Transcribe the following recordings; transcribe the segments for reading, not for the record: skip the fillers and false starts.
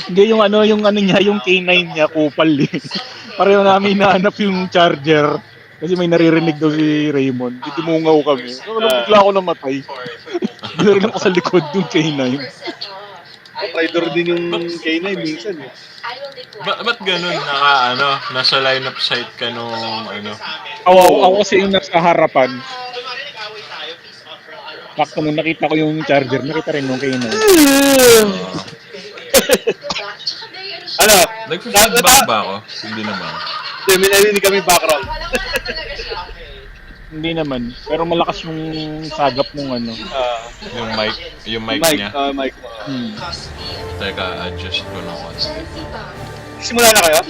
Hindi yung ano niya, yung K9 niya, kupal eh. Pareho namin hinahanap yung charger. Kasi may naririnig daw si Raymond. Titimungaw kami. So, alam, bigla ako namatay. Binarin ako sa likod yung K9. Traitor din yung K9 minsan eh. Ba't ganun nasa line of sight ka nung Ako kasi yung nasa harapan. Bakit nung nakita ko yung charger, nakita rin yung K9. Ano? Nag-feedback ba ako? Hindi naman. May narinig kami background. Hindi naman. Pero malakas yung sagap nung ano. Yung mic niya. Mic. Teka, adjust ko ng konti. Simula na kayo?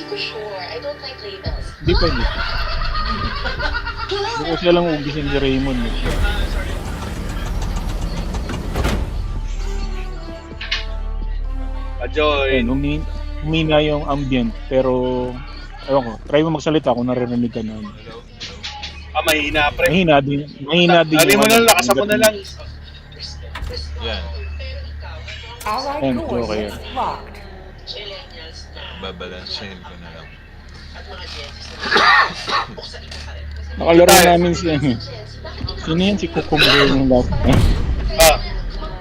Hindi pwede. Hindi ko siya lang ubisin si Raymond. Join. Humina yung ambient, pero ewan ko, try mo magsalita kung naririnig ka na. Mahina pre. Mahina din. Dali mo lang, lakasan mo na lang. Yan. Yan, okay. Babalansin ko na lang. Nakalaro namin siya. Sino yan? Si Kukumbo yung last time.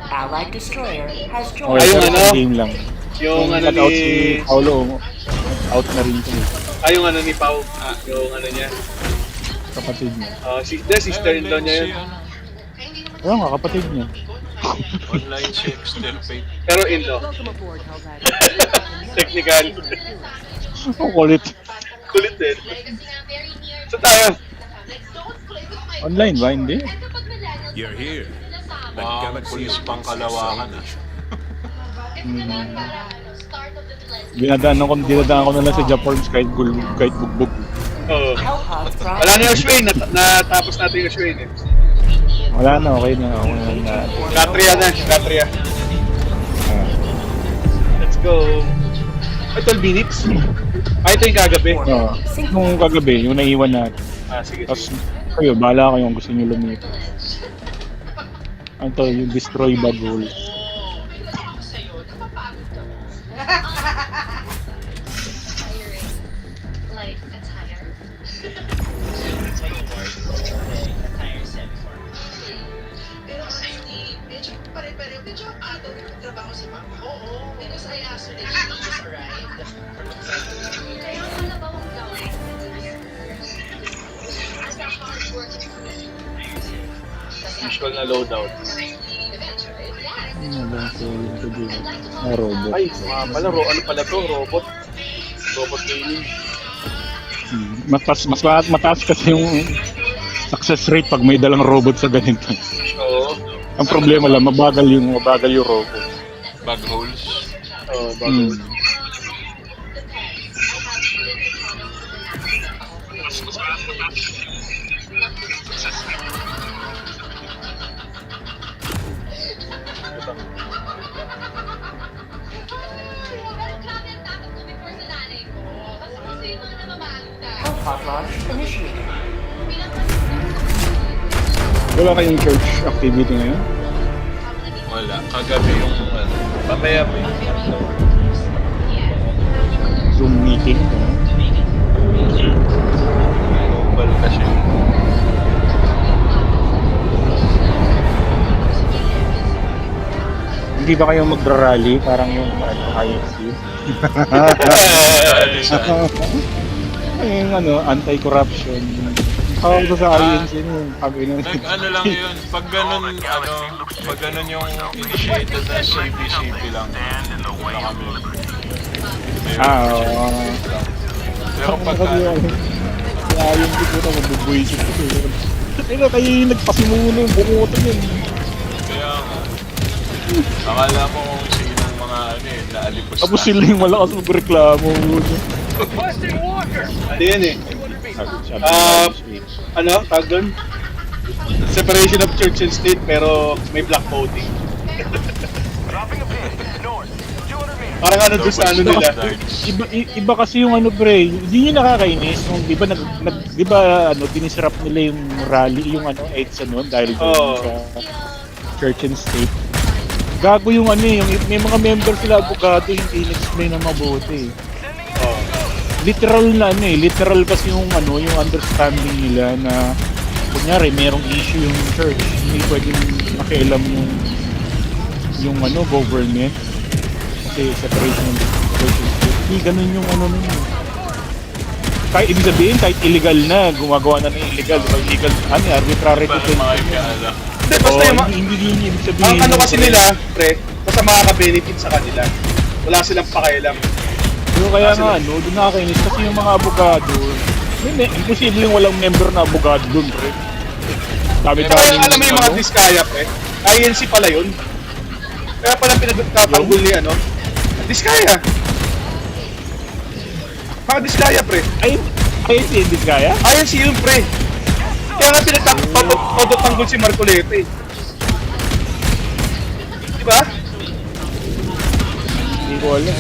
Allied destroyer has Okay, joined. Yung pero ano? game lang. Yung ano Cut out ni... si Paulo, out na rin siya. yung ano ni Pau. Yung ano niya. Kapatid niya. Sister-in-law niya yun. Ewan nga, kapatid niya. Online si extirpate. Pero in-law. Technical. Ang kulit. Kulit din. So tayo. Online ba? Hindi. You're here. Mga pulis pang kalawakan Dinadaan ko na lang sa Japorms kahit bugbog. Oo. Wala na yung Ashwin. Natapos natin yung Ashwin eh. Wala na, okay na. Katria na. Katria. Let's go. Ay, 12 minutes? Ito yung kagabi. Nung kagabi, yung naiwan natin. Sige. Tapos kayo, bahala kayo kung gusto nyo lumipat. Ano to, yung destroy bug hole. Usual na loadout. Ano ba ito? Robot. Ay, pala, ano pala to? Robot. Robot gaming. Mataas kasi yung success rate pag may dalang robot sa ganito. Oo. Ang problema lang, mabagal yung robot. Bug holes. Oo, bago. Hot launch initiated. Wala kayong church activity ngayon? Wala. Kagabi yung mamaya pa yung Zoom meeting? global kasi. Hindi ba kayo magra-rally? Parang yung IFC? Yung anti-corruption. Tawag ko sa INC yung Ano lang yun, pag ganun yung initiated na CB lang. Wala kami. Pero pagka... Kaya yung dito na mabubuisit ko. Kaya kayo yung nagpasimuno yung bumuto yun. Kaya akala mo kung sino mga naalipos na. Tapos sila yung malakas magreklamo. Ano yan eh? Tawag doon? Separation of church and state pero may black voting. Parang ano doon sa ano nila. Iba kasi yung pre, hindi nyo nakakainis. Yung, di ba dinisrupt nila yung rally, yung EDSA noon dahil sa church and state. Gago yung ano eh, yung may mga member sila abogado hindi in-explain na mabuti. Oh. Literal na ano eh, literal kasi yung ano, yung understanding nila na kunyari merong issue yung church, hindi pwedeng makialam yung ano, government. Kasi separation of church and state. Hindi ganun yung ano nun. Kahit ibig sabihin, kahit illegal na, gumagawa na ng illegal, diba? Illegal, ano, arbitrary Para detention. mga ikala. Hindi, basta yung Hindi din ibig sabihin. ang ano yung- kasi nila, pre, basta makaka-benefit sa kanila. Wala silang pakialam. Pero kaya nga ano, doon nakakainis kasi yung mga abogado, imposible yung walang member na abogado doon, pre. Sabi Kaya alam mo yung mga diskaya, pre, INC pala yun. Kaya pala pinagtatanggol ni ano, diskaya. Mga diskaya, pre. Ay, hindi kaya? INC yun, pre. Kaya nga pinagtatanggol si Marcolete. Di ba? Hindi ko alam.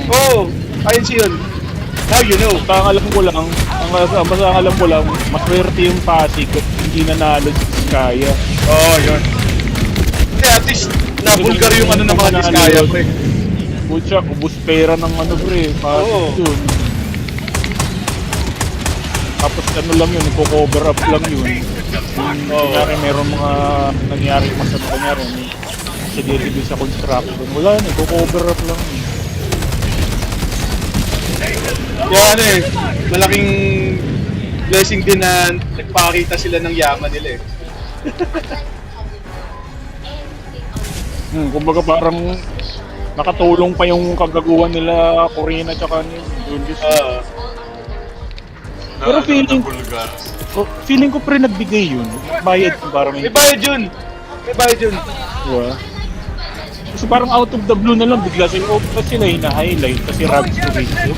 Oo, INC yun. Now you know. Basta ang alam ko lang, basta ang alam ko lang, maswerte yung Pasig at hindi nanalo si Kaya. Oo, yun. Hindi, at least, nabulgar yung ano ng mga diskaya, pre. Butya, ubus pera ng ano, pre. Pasig Oo. yun. Tapos ano lang yun, i-cover up lang yun. Kunyari meron mga nangyari masama, kunyari sa din sa construction. Wala na, i-cover up lang yun. Kaya ano eh, malaking blessing din na nagpakita sila ng yaman nila eh. Kumbaga parang nakatulong pa yung kagaguhan nila Corina tsaka ni Julius. Pero feeling ko pre nagbigay yun. Bayad parang May bayad yun! May bayad yun! diba? Kasi parang out of the blue na lang bigla sila hina-highlight kasi rags to riches.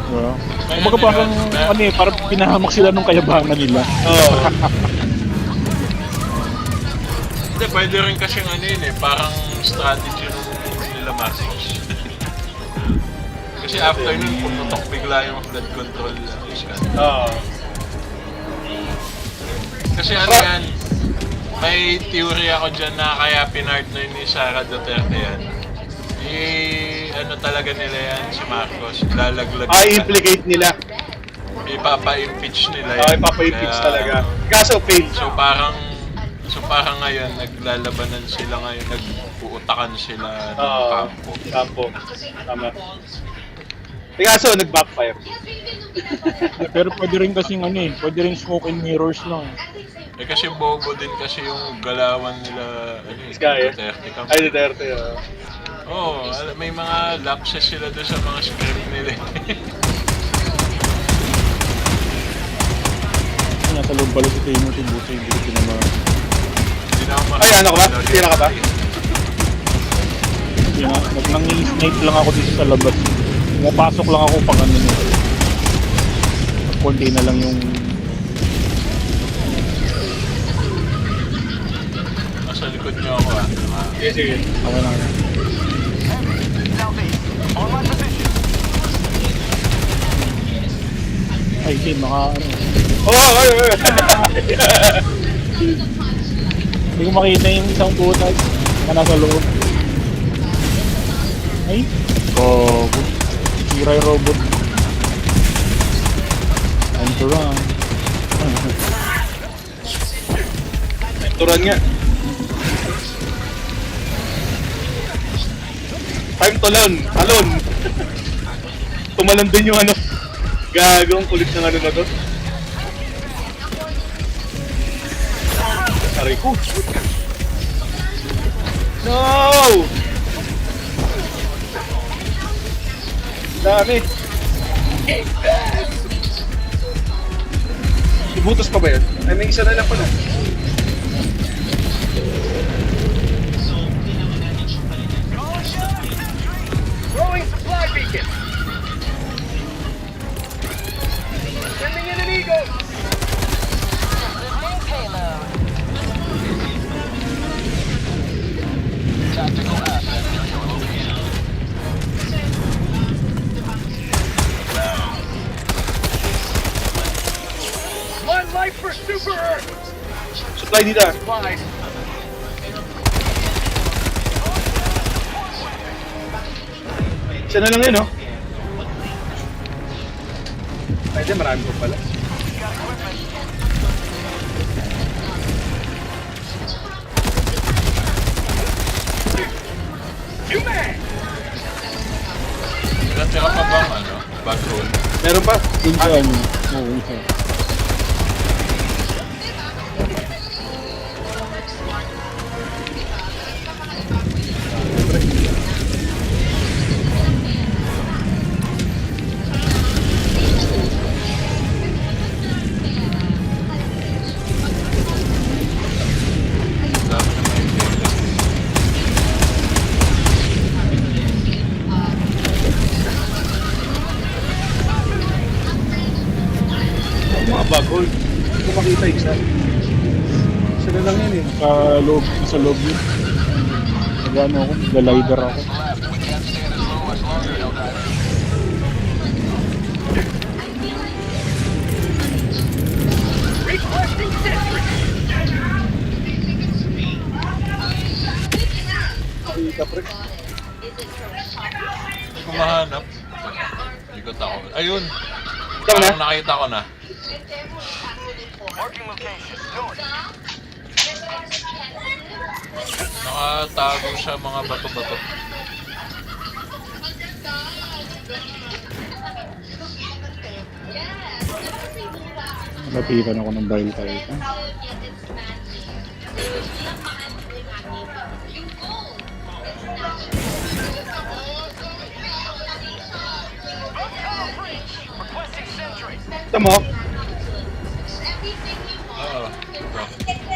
Diba? Kumbaga parang ano eh, parang pinahamak sila nung kayabangan nila. Oo. Hindi, pwede rin kasing ano yun eh, parang strategy nila Marcos. Kasi after nun, pumutok bigla yung flood control scandal. Oo. Kasi ano yan, may theory ako dyan na kaya pinart na yun ni Sara Duterte yan. Ano talaga nila yan si Marcos, lalaglag. I-implicate nila. Ipapa-impeach nila yan. Ipapa-impeach Kaya, talaga. Kaso fail. So parang ngayon, naglalabanan sila ngayon, nagpuutakan sila ng kampo. Kampo. Tama. Kaso nag-backfire. Pero pwede rin kasing ano eh, pwede rin smoke and mirrors lang. Eh kasi bobo din kasi yung galawan nila, ano eh, Iskaya. Duterte camp. Ay, Duterte. Oo, may mga lapses sila doon sa mga script nila. Nasa loob pala si Timothy Buti, hindi ko naman. Hindi na ako Ay, ano ka ba? Tira ka ba? Nang-snipe lang ako dito sa labas. Pumapasok lang ako pag ano nito. Konti na lang yung... Nasa likod niyo ako ah. Sige, sige. Okay lang. Ay, Tim, naka ano. Oo, ay. Hindi ko makita yung isang putas na nasa loob. Ay, sira yung robot. Time to run. Turan nga. Time to learn. Talon. Tumalon din yung ano. Gagawang kulit ng ano na to. Aray ko. No! Dami. Ibutos pa ba yun? Ay, may isa na lang pala. Throwing supply beacon. Sending in an eagle. Tactical asset. One life for Super Earth. Supply dito. Supplies. Siya na lang yun, no? Ay, di, marami ko pala. You man! Tira pa bang ano? Bag roll. Meron pa? Yun sa ano. Oo, isa. Dapat na may feeling. Mga bagol. Hindi ko makita isa. Siya na lang yun, eh. Sa loob yun. Nagano ako, nagla-lider ako. Requesting sentry! Makita, pre. Hindi ko mahanap. Likot ako. Ayun! Ikaw na? Parang nakita ko na. Marking location. North. Nakatago siya mga bato-bato. Napitan ako ng Bile Titan. Requesting sentry. Ito mo. Oo. Ito.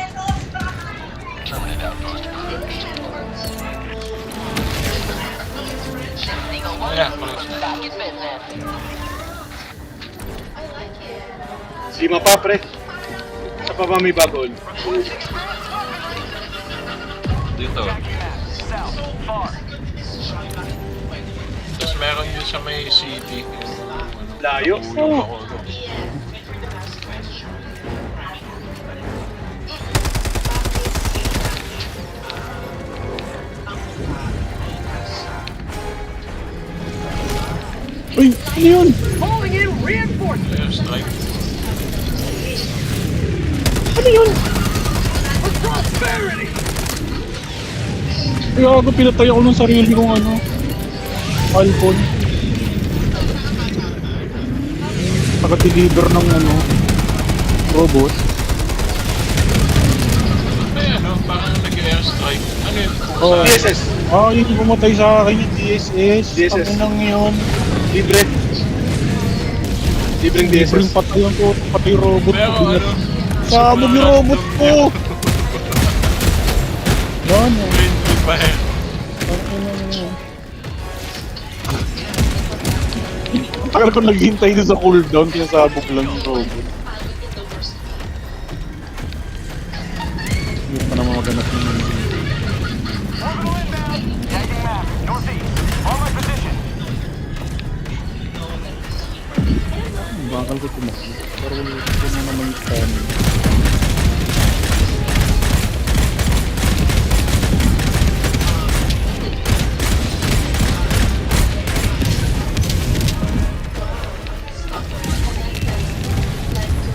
Ayan, close na. Lima pa, pre. Sa pa ba may bagol? Dito. South. Far. Tapos meron din sa may city. Yung, ano, Layo. ulong ako doon. Uy! Ano yun? Calling in reinforcements. Airstrike. Ano yun? For prosperity. Ay, ako pinatay ako ng sarili kong ano. Falcon. Naka-deliver ng ano. Robot. May ano, parang nag-airstrike. Ano yun? Oh. DSS. Ah, yun yung pumatay sa akin yung DSS. DSS. Ang nang yun. Libre. Libreng Libreng DSS. patay yung patay robot. Pero ko. ano, Sabog yung robot ko! Yan o. Friendly pa eh. Ang tagal ko naghihintay din sa cooldown, kaya sabog lang yung robot. Hindi pa naman maganap yung Orbital inbound. Tagging map. Northeast. On my position. bakal ko tumakbo. Pero wala ko na naman yung stamina.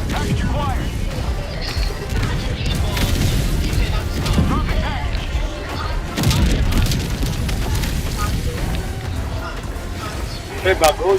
Package acquired. Moving package. Pre, bagol.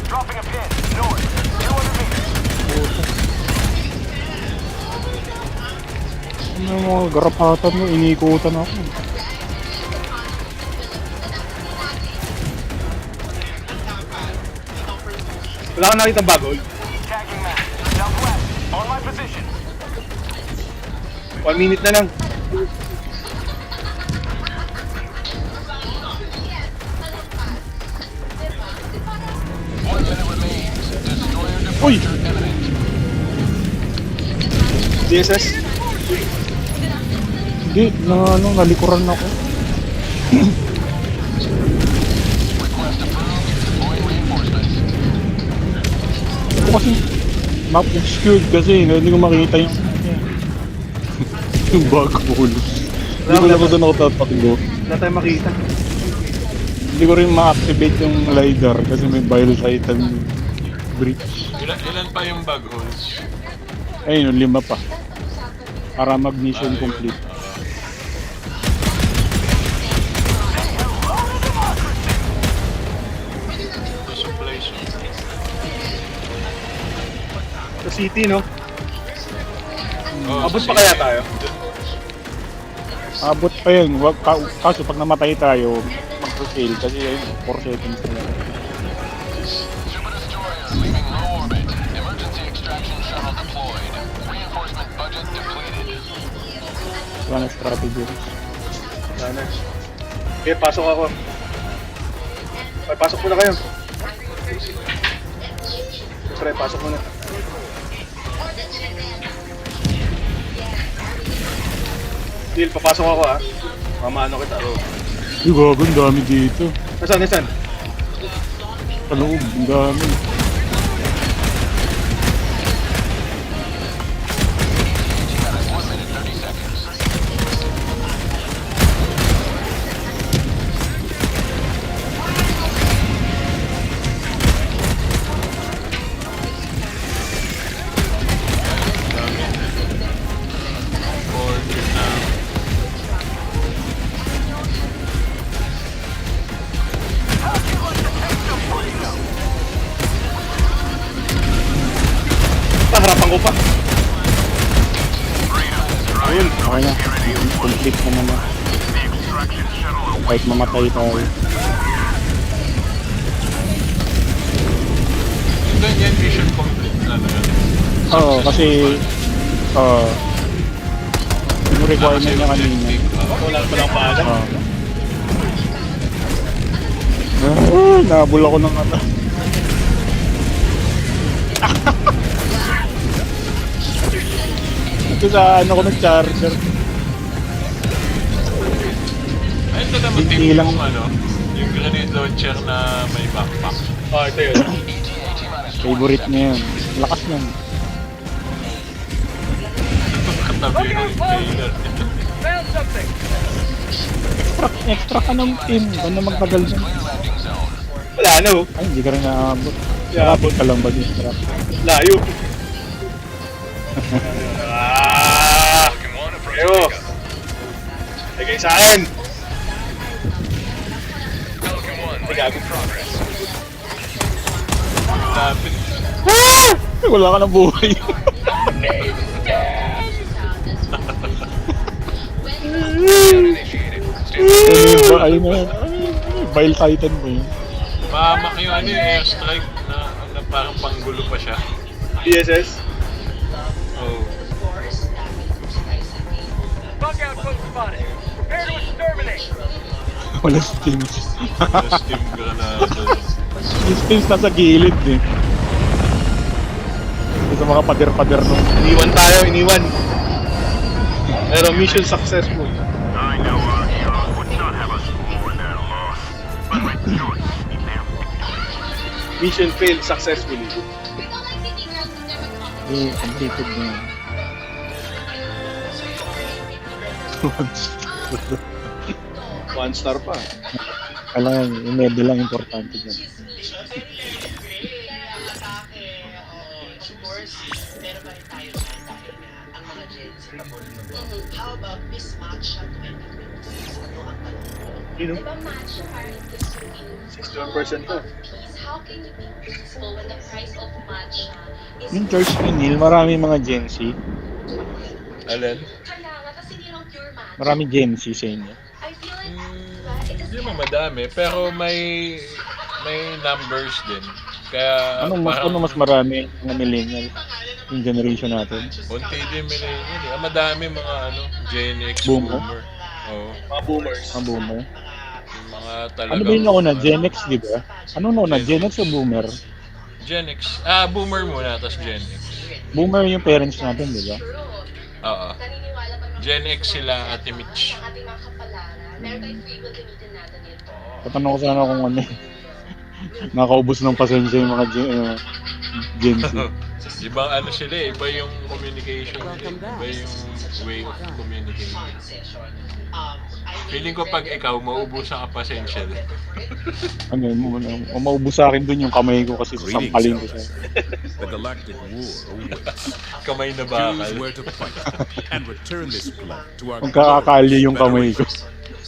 Dropping a pin. North. 200 meters. Ano yung mga garapatan mo, inikutan ako. Wala kang nakitang bagol. Tagging map. Southwest. On my position. 1 minute na lang. One minute remains. Destroyer Uy! DSS. Hindi, nalikuran ako. Ito kasi map obscured kasi hindi ko makita yung yung bug hole. Hindi ko na ko doon ako tatakbo. Wala tayong makita. Hindi ko rin ma-activate yung LiDAR kasi may Bile Titan breach. Ilan pa yung bug holes? Ayun, 5 pa. Para mag-mission complete. Ito supplies. Sa city, no? Oh, Abot pa kaya tayo? Abot pa yun. Kaso pag namatay tayo, mag-fail kasi ayun, 4 seconds na lang. Super destroyer leaving low orbit. Emergency extraction shuttle deployed. Reinforcement budget depleted. Wala na strategy. Sana. Okay, pasok ako. Ay, pasok muna kayo. Pre, pasok muna. Deal, papasok ako ha. Mamano kita. Uy, gago, ang dami dito. Nasaan, nasaan? Sa loob, ang dami. Harapan ko pa. Ayun, okay na. Complete na naman. Kahit mamatay tayo. Doon yan, mission complete na naman. Oo, kasi yung requirement niya kanina. Wala pa lang maaga. Nabul ako ng ano. Ito sa ano ko ng charger. Ay, ito naman Hindi tip lang- yung ano, yung grenade launcher na may backpack. Oh, ito yun. Favorite niya yun. Lakas yan. Katabi yung trailer. Found something. Extra ka ng team. Ganda magtagal dyan. Wala na oh. Ay, hindi ka rin nakaabot. Yeah, Nakabot ka lang ba din? Sarap. Layo. Eyo. Lagay sa akin. Ay, gago. Lapit. Ay, wala ka ng buhay. Ayun na. Bile Titan mo yun. Mahamak yung ano yung airstrike na parang panggulo pa siya. DSS. Oh. Bug outpost spotted. Prepare to exterminate. Wala steams. Steam granada. Yung steams nasa gilid eh. Ito sa mga pader-pader nung Iniwan tayo, iniwan. Pero mission successful. I know our hero would not have us mourn their loss, but rejoice in their victory. Mission failed successfully. completed na yun. One star pa. Kailangan yung medal lang importante dyan. How about Miss Matcha 2020? Sino? Diba Matcha parang gusto rin? 61% to. Please, how can you be peaceful when the price of matcha is... Yung George O'Neill, marami mga Gen Z. Alin? Kaya nga, kasi hindi lang pure matcha. Marami Gen Z sa inyo. I feel like, diba, it Hindi is mo madami, pero may numbers din. Kaya Ano mas marami mga millennial yung generation natin? Unti din millennial eh. Madami mga ano, Gen X, Boomer? Boomer. Oo. Mga boomers. Mga boomer. Yung mga talagang... Ano ba yung nauna? Gen X, di ba? Ano nauna? Gen X o boomer? Gen X. Boomer muna, tapos Gen X. Boomer yung parents natin, di ba? Oo. Naniniwala pa naman Gen X sila, Ate Mitch. ang ating mga kapalaran. Meron tayong free will gamitin natin ito. Tatanong ko sana kung ano nakaubos ng pasensya yung mga Gen Z. Ibang ano sila eh, iba yung communication nila, iba yung way of communicating. Feeling ko pag ikaw, maubusan ka pasensya din. Ano, maubos sa akin dun yung kamay ko kasi sasampalin ko siya. The galactic war awaits. Kamay na Choose bakal. where to fight and return this blood to our Magkakakalya yung kamay ko.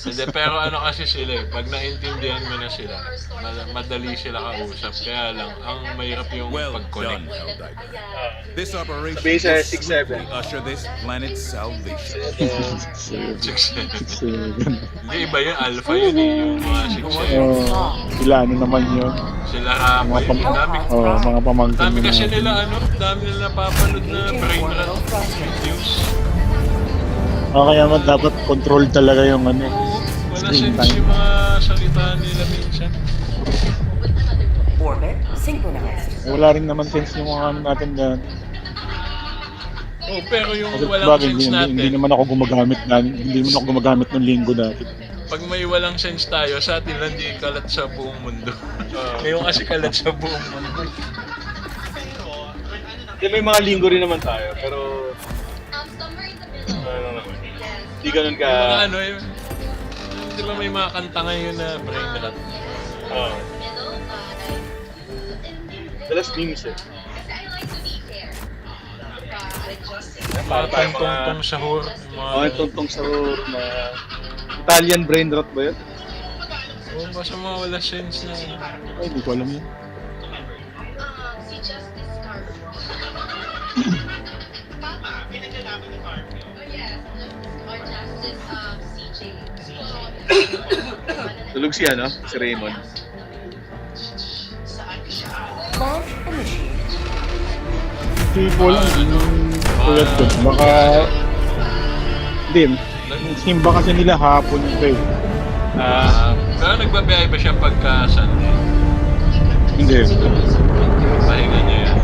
Hindi, pero ano kasi sila eh, pag naintindihan mo na sila, madali sila kausap. Kaya lang, ang mahirap yung Well done, pag-connect. Helldiver. This operation Sabi sa will 6-7. slowly usher this planet's salvation. Hindi, iba yun, alpha yun eh, yung mga 6 Sila ano naman yun. Sila Ramoy, dami, Mga pamangkin dami nila. kasi nila dami nila napapanood na brain rot videos. Kaya dapat control talaga yung ano. Wala Screen sense time. yung mga salita nila minsan. Orbit synchronized. Wala rin naman sense yung mga ano natin dyan. Oh, pero yung Kasi walang bagay, sense hindi natin, naman ako gumagamit ng linggo dati. pag may walang sense tayo, sa atin lang di kalat sa buong mundo. Ngayon kasi kalat sa buong mundo. Hindi, may mga linggo rin naman tayo, pero Somewhere in the middle. ano naman. Hindi ganun ka... Mga ano yun, di ba may mga kanta ngayon na brain rot? Middle, Dalas memes eh. kasi I like to be fair. Diba? Mga tong-tong sahur, Mga tuntong sa na Italian brain rot ba yun? basta mga wala sense na Ay, hindi ko alam yun. Si Justice Scarborough. Oh yes. Or Justice CJ. Tulog si ano? Si Raymond. Launch initiated. Hindi ko alam yung tulad ko. Baka... Hindi. Simba kasi nila hapon ito eh. pero nagbabiyahe ba siya pagka Sunday? Hindi. Pahinga niya yan.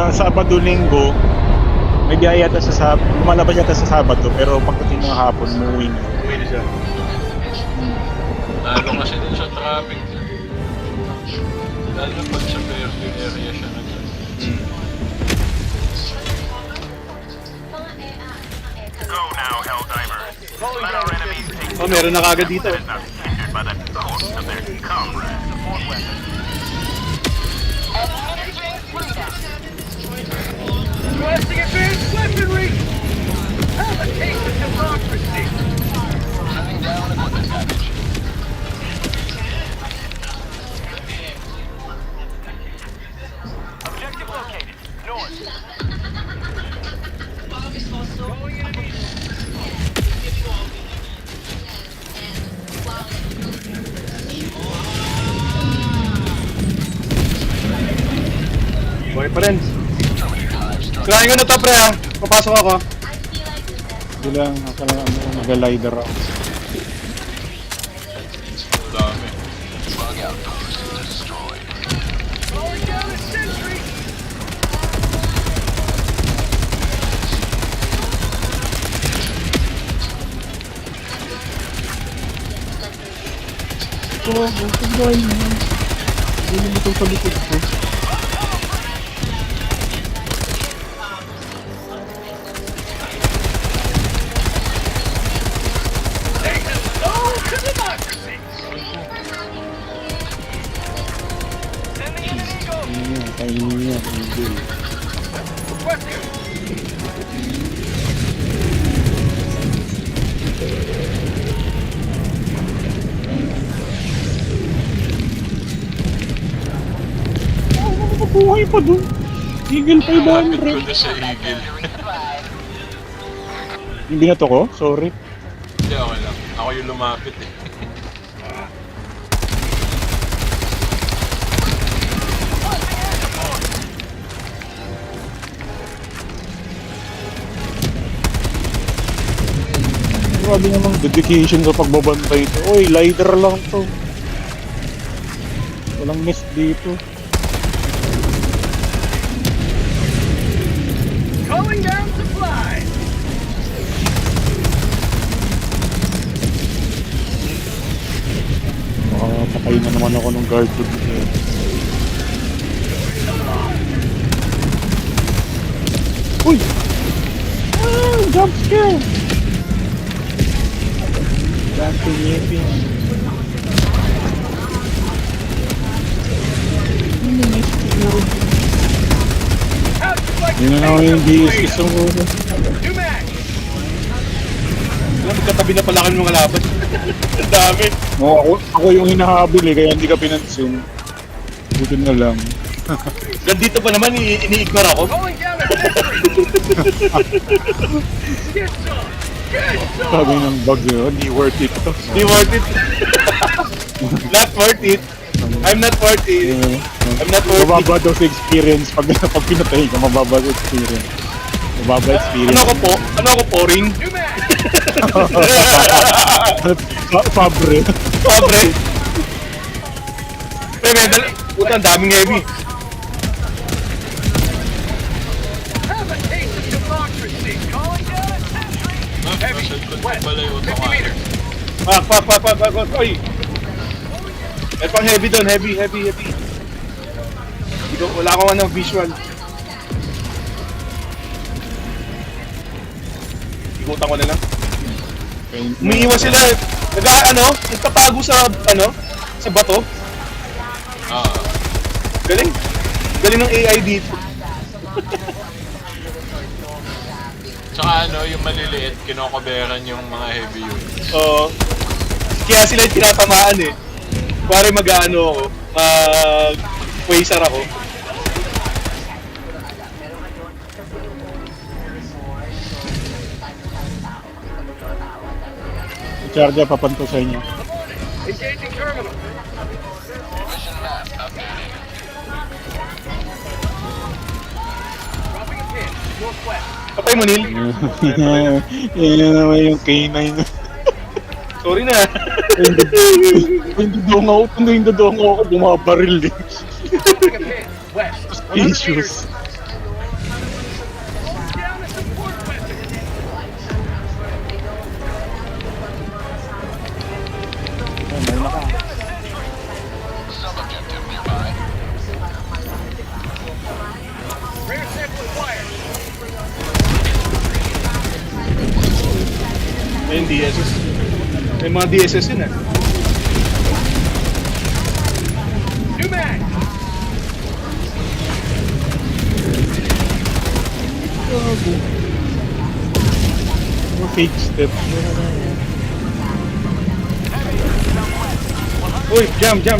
Sabado, Linggo, may biyahe yata lumalabas yata sa Sabado, pero pagdating ng hapon, umuwi na. Uwi na siya. Lalo kasi din sa traffic. Lalo pag sa Fairview area siya nag Go now, Helldiver. Let our enemies take Oh, meron na kagad dito. not hindered by the corpse of their comrade. Blasting advanced weaponry! Have a taste of democracy! Shutting down equipment package. Objective located. North. Going enemy. Buhay pa rin. Kailangan ko na to, pre, ha? Papasok ako. Hindi lang, ako lang mag-glider ako. dami. Bug outpost destroyed. Going down a sentry! Oo, ang buhay naman. Hindi mo itong palikod ko. Oh, to democracy! Sending in an eagle! Hindi nga, kainin niya. Hindi. Requesting! Mabuhay pa dun. Eagle Kapit ko 500. na sa Eagle. Hindi na to ko? Sorry. Hindi, okay lang. Ako yung lumapit eh. Grabe namang dedication sa pagbabantay ito. Oy, lighter lang to. Walang miss dito. na naman ako ng guard food. Uy! Ah, jump scare! Jumping yipping. Yun na naman yung DS isang ulo. New mag. Alam, magkatabi na pala kami mga laban. Ang dami. Ako yung hinahabol kaya hindi ka pinansin. Buti na lang. Gandito pa naman, ini-ignore ako. Calling down a sentry. Get some. Get some. Sabi ng bug yun, hindi worth it. Hindi worth it. Not worth it. I'm not worth it. I'm not worth it. Mababa daw sa experience. Pag pinatay ka, mababa sa experience. Mababa experience. Ano ako po, ring? New mag. Fabre. Pobre. May medal. Puta, ang daming heavy. Have a taste of democracy. Calling down a sentry. Heavy. Nasa likod West. pala yung 50 meters. Pak. Oy! May pang heavy doon. Heavy. Wala akong visual. Ikutan ko na lang. Umiiwas sila. Nagtatago sa bato. Galing ng AI dito. Tsaka yung maliliit, kinokoberan yung mga heavy units. Oo. Kaya sila yung tinatamaan eh. Pare ako, quasar ako. Charger papanto sa inyo. Engaging terminal. Mission map updated. Dropping a pin. Northwest. Patay mo, Neil. Yan naman yung K9. Sorry na. Hindi dodong ako bumabaril eh. Dropping a pin. West. 100 meters. Issues. Calling down a support vessel. Sub-objective nearby. Rare sample acquired. Ayun, DSS. May mga DSS yun eh. New mag. Fake step. Uy, jam. Kaya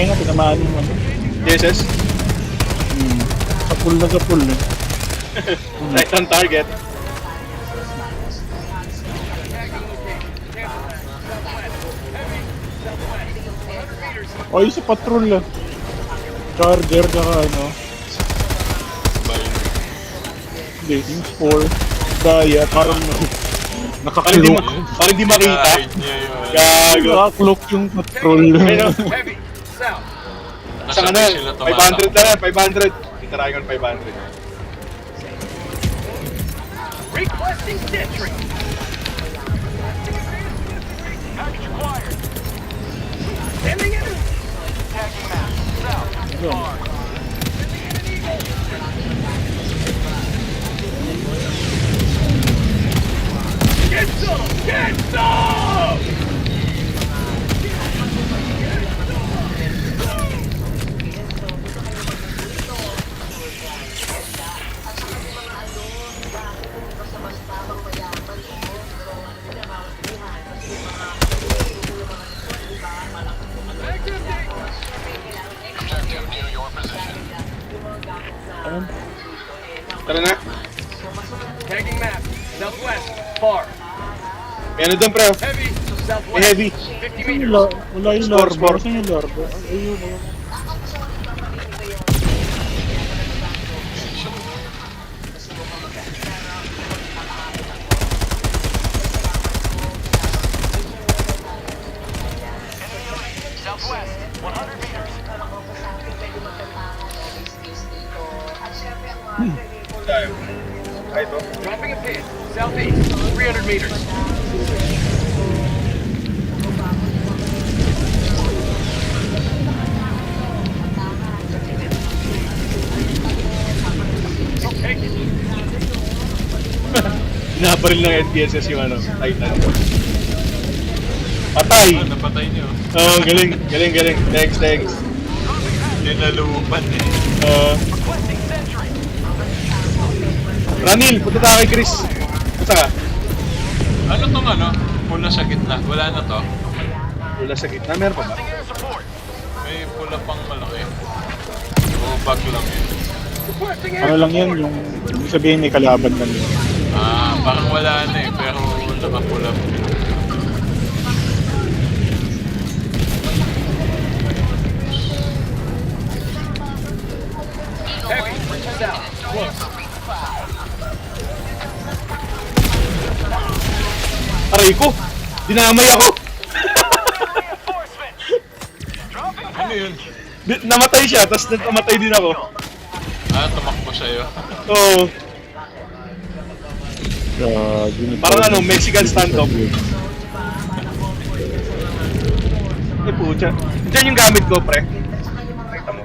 nga, tinamaan yung ano. DSS. Sa pool eh. Right on target. Ay, sa patrol lang. Charger, saka ano. Hindi, yung 4. Daya, parang nakaklok. Parang di makita. Kahit niya yun. Gago. Nakaklok yung patrol. Ayun, Heavy. South. Sa ano, Nasabay sila 500 na yan, 500. Itarayan 500. Requesting sentry. Package acquired. Sending in. Tagging map. South. Far. Get some! Get some! Objective near your position. Tara na. Tagging map. Southwest. Far. May ano doon, pre. Heavy. May Southwest. heavy. 50 meters. Wala yung Score. larva. Saan yung larva? Ayun, ayun. Southwest. 100 meters. Tayo. Ay, ito. Dropping a Ahead, southeast, 300 meters. Okay. Nabaril ng NPSS yung ano, Titan. Patay! Ah, napatay niyo. Oh, galing, galing, galing. Thanks, thanks. Dinalupan eh. Requesting sentry. Ranil, punta tayo kay Chris. Basta ka? Ano tong ano? Pula sa gitna. Wala na to. Wala sa gitna, meron pa ba? Requesting air support. May pula pang malaki. O bag lang yun. Requesting Ano air lang yan, yung sabihin may kalaban lang yun. Ah, parang wala na eh. Pero nakapula. heavy. South. Close. Aray ko! Dinamay ako! Reinforcement. Dropping Ano yun? Namatay siya, tapos namatay din ako. Ah, tumakbo sa'yo. Oo. Parang Parang ano, Mexican standoff. Ay, pucha. Diyan yung gamit ko, pre. Nakita mo.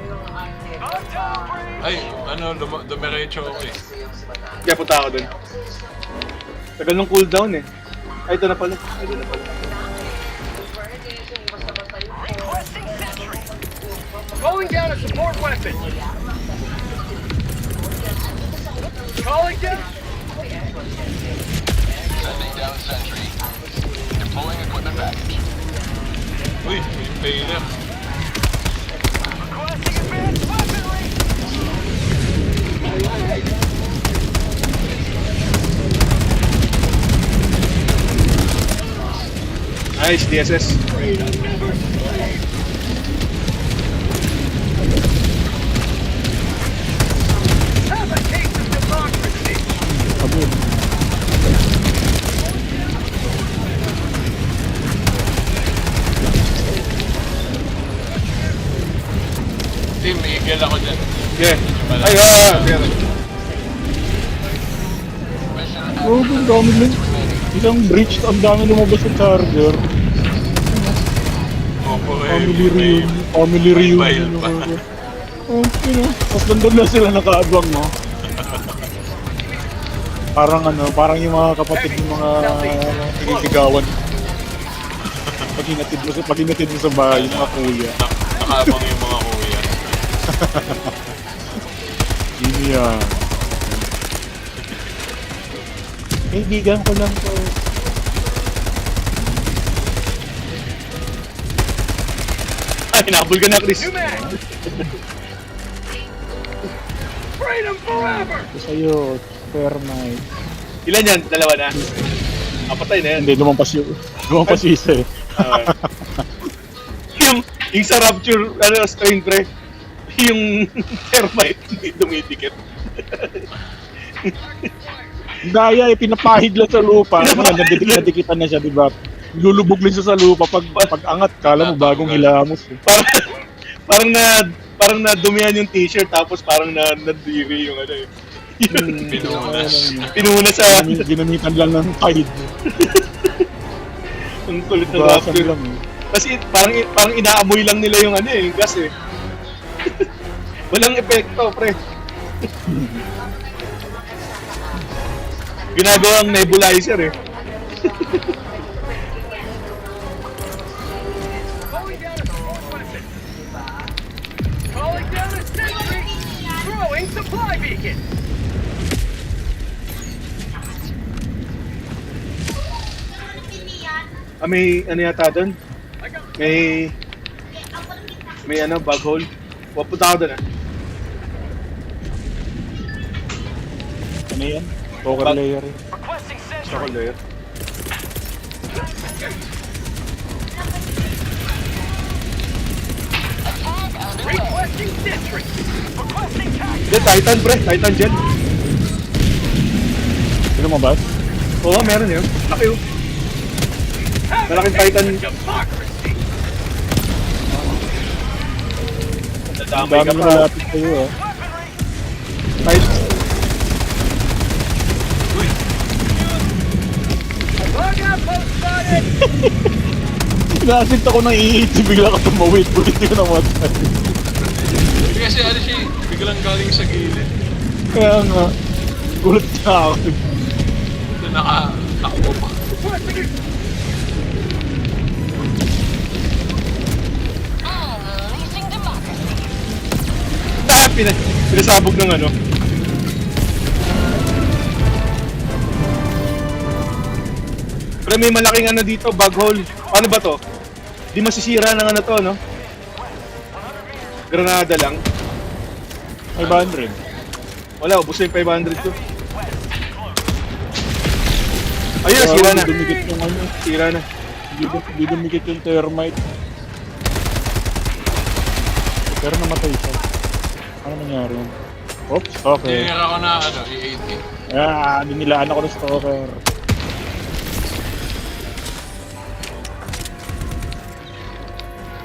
Ay, ano, dumiretso ako eh. Kaya punta ako dun. Tagal ng cooldown eh. Ay, ito na pala. Ay, ito na pala. Requesting sentry. Calling down a support weapon. Calling down. Sending down sentry. Deploying equipment package. Uy, may impaler. Requesting advanced weaponry. Nice, DSS. Have a taste of democracy. Team, may igil ako dyan. Yeah. Ay, sige. oh, ang dami lang. Isang breach, ang dami lumabas sa charger. Opo eh. Family reunion. Family reunion. Mobile pa. Oh, yun know. Tapos nandun lang sila nakaabang, no? Parang ano, parang yung mga kapatid ng mga pinisigawan. Pag hinatid mo sa bahay, yung mga kuya. Nakaabang yung mga kuya. Yun yan. Kaibigan ko lang to. Ay, hinabol ka na, Chris. New mag. Freedom forever. Ito sa'yo, Fairnight. Ilan yan? Dalawa na. Patay na yan. Hindi, lumampas yung isa eh. yung sa Rapture, ano, strain, pre. Yung thermite, hindi dumidikit. Daya eh, pinapahid lang sa lupa. Ano yan, nadikitan na siya, di ba? Lulubog lang siya sa lupa. Pag angat, kala mo bagong hilamos eh. Parang nadumihan yung t-shirt, tapos parang nadiri yung ano eh. Pinunas. Pinunas sa... Ginamitan lang ng tide. Ang kulit ng Basan Rapture. lang eh. Kasi parang inaamoy lang nila yung ano eh, yung gas eh. Walang epekto, pre. Ginagawang nebulizer eh. Calling down a support weapon. Calling down a sentry. Throwing supply beacon. May ano yata doon? May ano, bug hole. Pupunta ako doon ah. Ano yan? Poker Bag- layer eh. Requesting Gusto ko sentry. lawyer. Requesting sentry. Requesting tactical. Diyan, Titan pre. Titan dyan. Sino mo ba? Oo, meron yun. Laki yun. Have a Malaking taste Titan. of democracy. Ang Nadamay dami ka na pa. malapit sa'yo ah. Weaponry. Titan. Outpost spotted! Inaasint ako ng iiti, bigla ka tumawid. Bulit ko namatay. Kasi ano siya, biglang galing sa gilid. Kaya nga, gulat na ako. Ito nakatakbo pa. Unleashing democracy. Pinasabog ng ano. Pero may malaking ano dito, bug hole. Paano ba to? Di masisira ng ano to, no? Granada lang. 500. Wala, ubos na yung 500 to. Ayun na, sira na. Dumikit yung ano. Sira na. Hindi dumikit yung thermite. Pero namatay siya. Ano nangyari yun? Oops, okay. Tinira ko na ano, E80. Dinilaan ako ng stalker.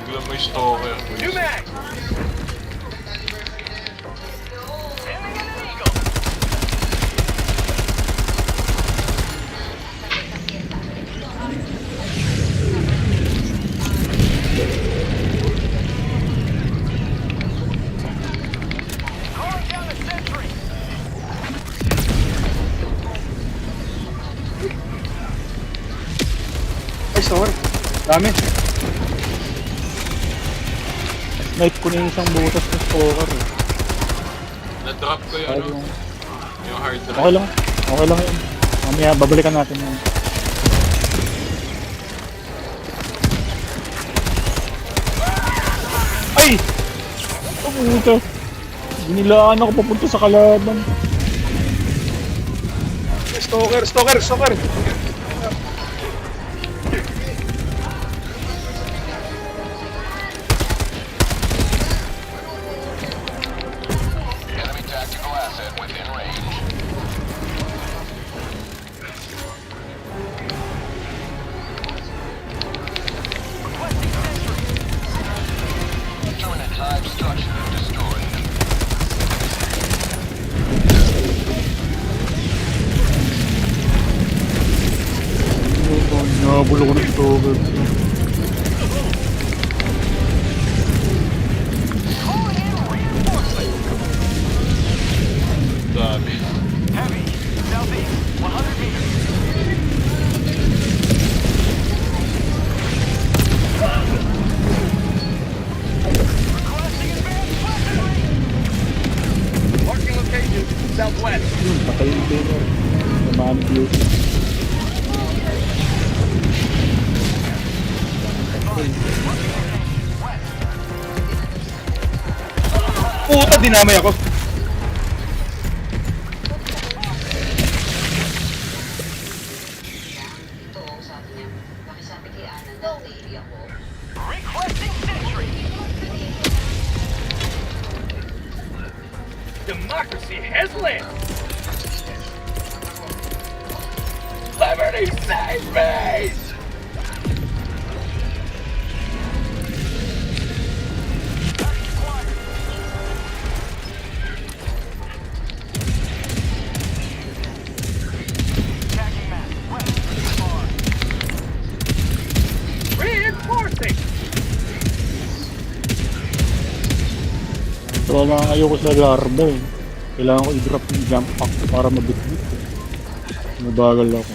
Biglang may stalker. New mag! Aiming at an eagle! Calling down a sentry! Ay, sorry. Dami. Snipe ko na yung isang butas ng stalker. Na-drop ko yung ano, yung hard drive. Okay lang. Okay lang yun. Mamaya, babalikan natin yun. Ay! Oh, puta. Binilaan ako papunta sa kalaban. Stalker, stalker, stalker! Enemy tactical asset within range. Terminate hive structure destroyed. Nabulok ko ng stalker. Dami. Heavy! Southeast, 100 meters! Requesting advanced weaponry! Marking location, southwest. Yun, patay yung player. Namaan yung player. Puta, dinamay ako. Requesting sentry! Democracy has lived! Liberty save me! Reinforcing! So lang ayoko sa larva eh. Kailangan ko i-drop yung jump pack para mabitbit. Mabagal ako.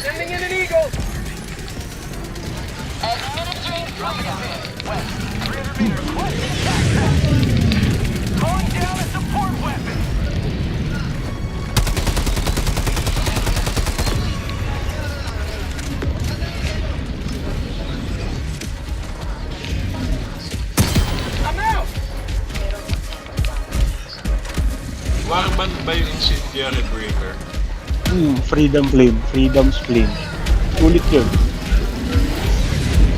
Sending in an eagle! Administering fire. West, 300 meters, requesting attack. Calling down a support weapon! I'm out! Warband ba yung incendiary breaker? Freedom Flame. Freedom's Flame. Sulit yun.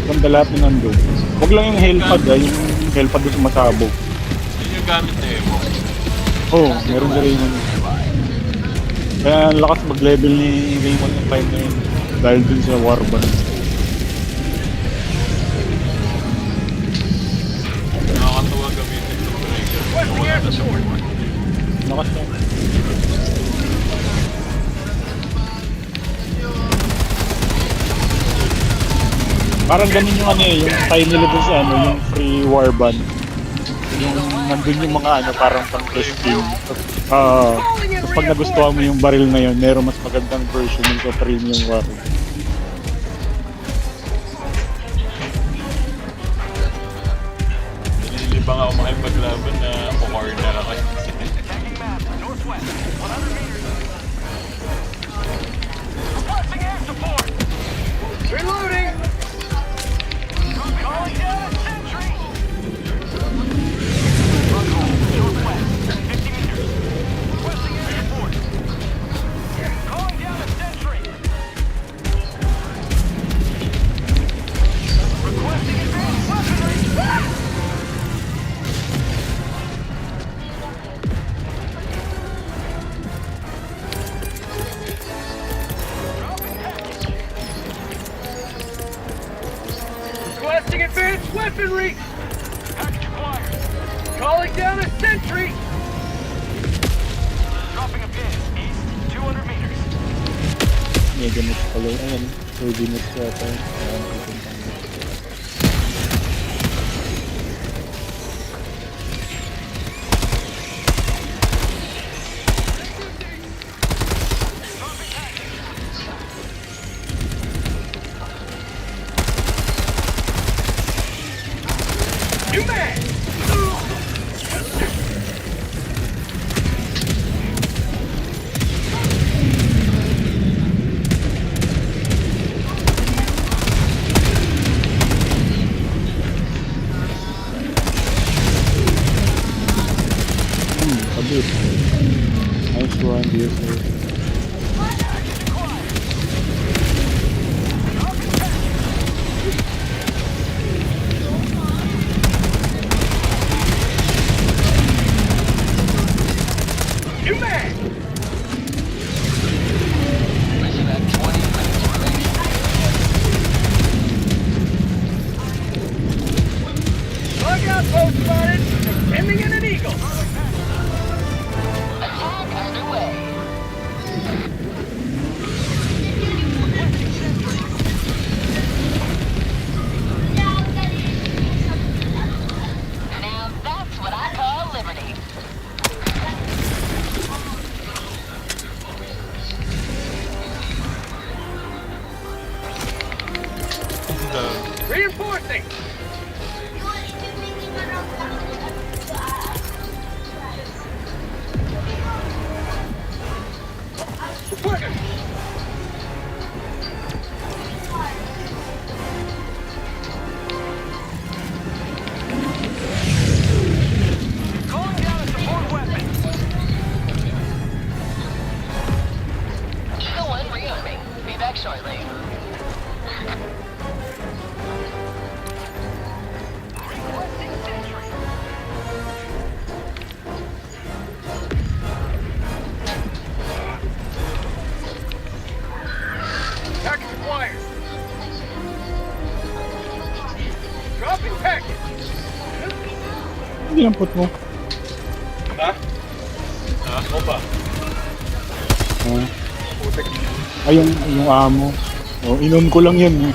Ganda lahat ng nandun. Huwag lang yung helpad yung helpad doon sumasabog. Yun yung gamit na Evo. Oo, meron sa Raymond. Kaya ang lakas mag-level ni Raymond yung time na yun. dahil dun sa warband. Nakakatuwa gamitin ito breaker. Wala na sa word. Lakas na. Parang ganun yung ano eh, yung style nila dun sa ano, yung free warband. Yung nandun yung mga ano, parang pang testing. Pag nagustuhan mo yung baril na yun, meron mas magandang version yung sa premium warband. Nililibang ako makipaglaban na corner ako. Taking map, northwest, 100 meters. Requesting air support. Reloading. Calling down a sentry. Stronghold, northwest, 50 meters. Requesting air support. Calling down a sentry. Requesting advanced weaponry. Requesting advanced weaponry! Package acquired. Calling down a sentry! Dropping a pin, east, 200 meters. Mega Mix pala yun. Ayan, Heavy Mix yata. Ayan, pupunta mo. New man! Kabit. Nice one, DSA. New man! Mission at 20 minutes remaining. Bug outpost spotted! Sending in an eagle! Attack underway. Now that's what I call liberty. Reinforcing! Reporting! Calling down a support weapon! Eagle 1 rearming. Be back shortly. Requesting sentry! Package acquired! Dropping package! Hindi ang put mo. Ha? Ano ba? Ah. Putik. Ay, yung amo. Oh, inon ko lang yun.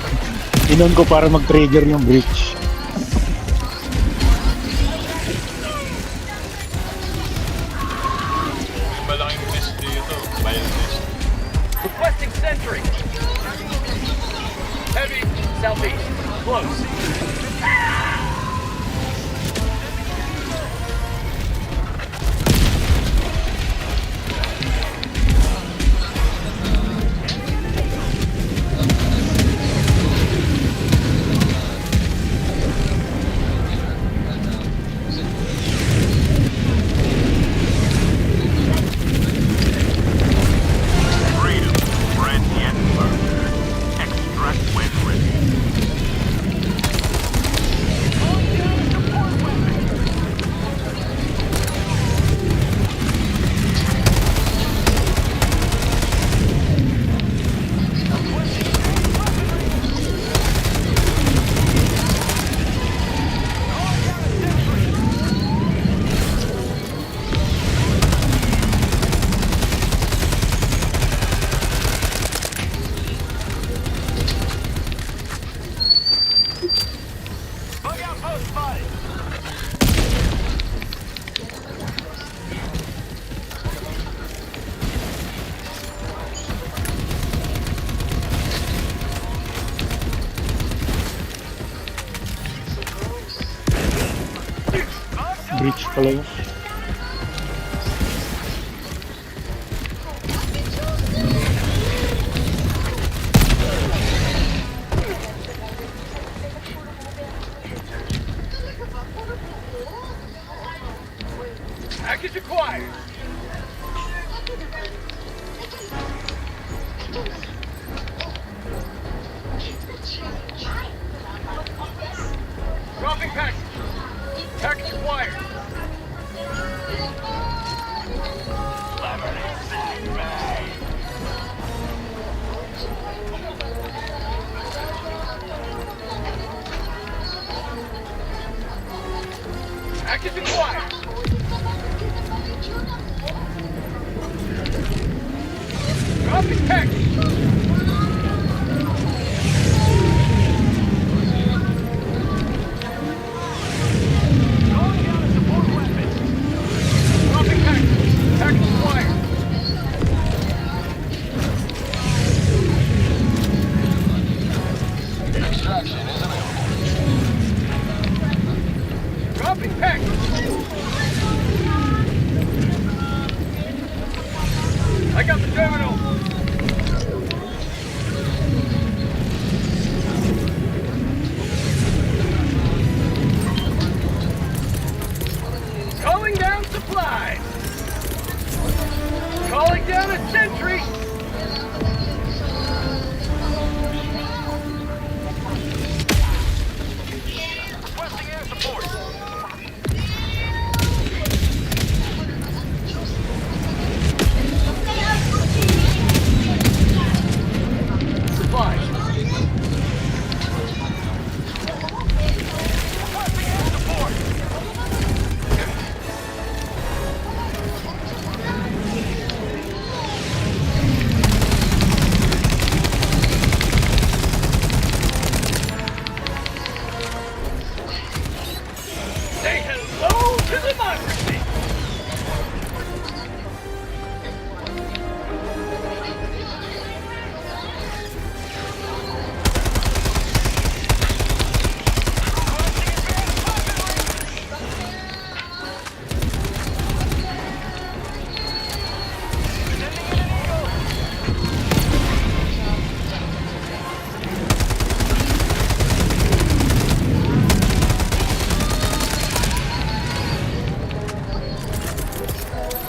Inon ko para mag-trigger yung breach. May malaking mist dito. Mild mist. Requesting sentry! Heavy, southeast, close. Freedom spreads yet further. Extract when ready. Bug outpost spotted. Breach pala yun. Package acquired. Dropping package. Package acquired. Package acquired. Dropping package. Calling down a support weapon. Dropping package. Package acquired. Extraction is available. Dropping package. I got the terminal. Calling down supplies. Calling down a sentry. Requesting air support. Supplies. Requesting air support. Say hello to democracy.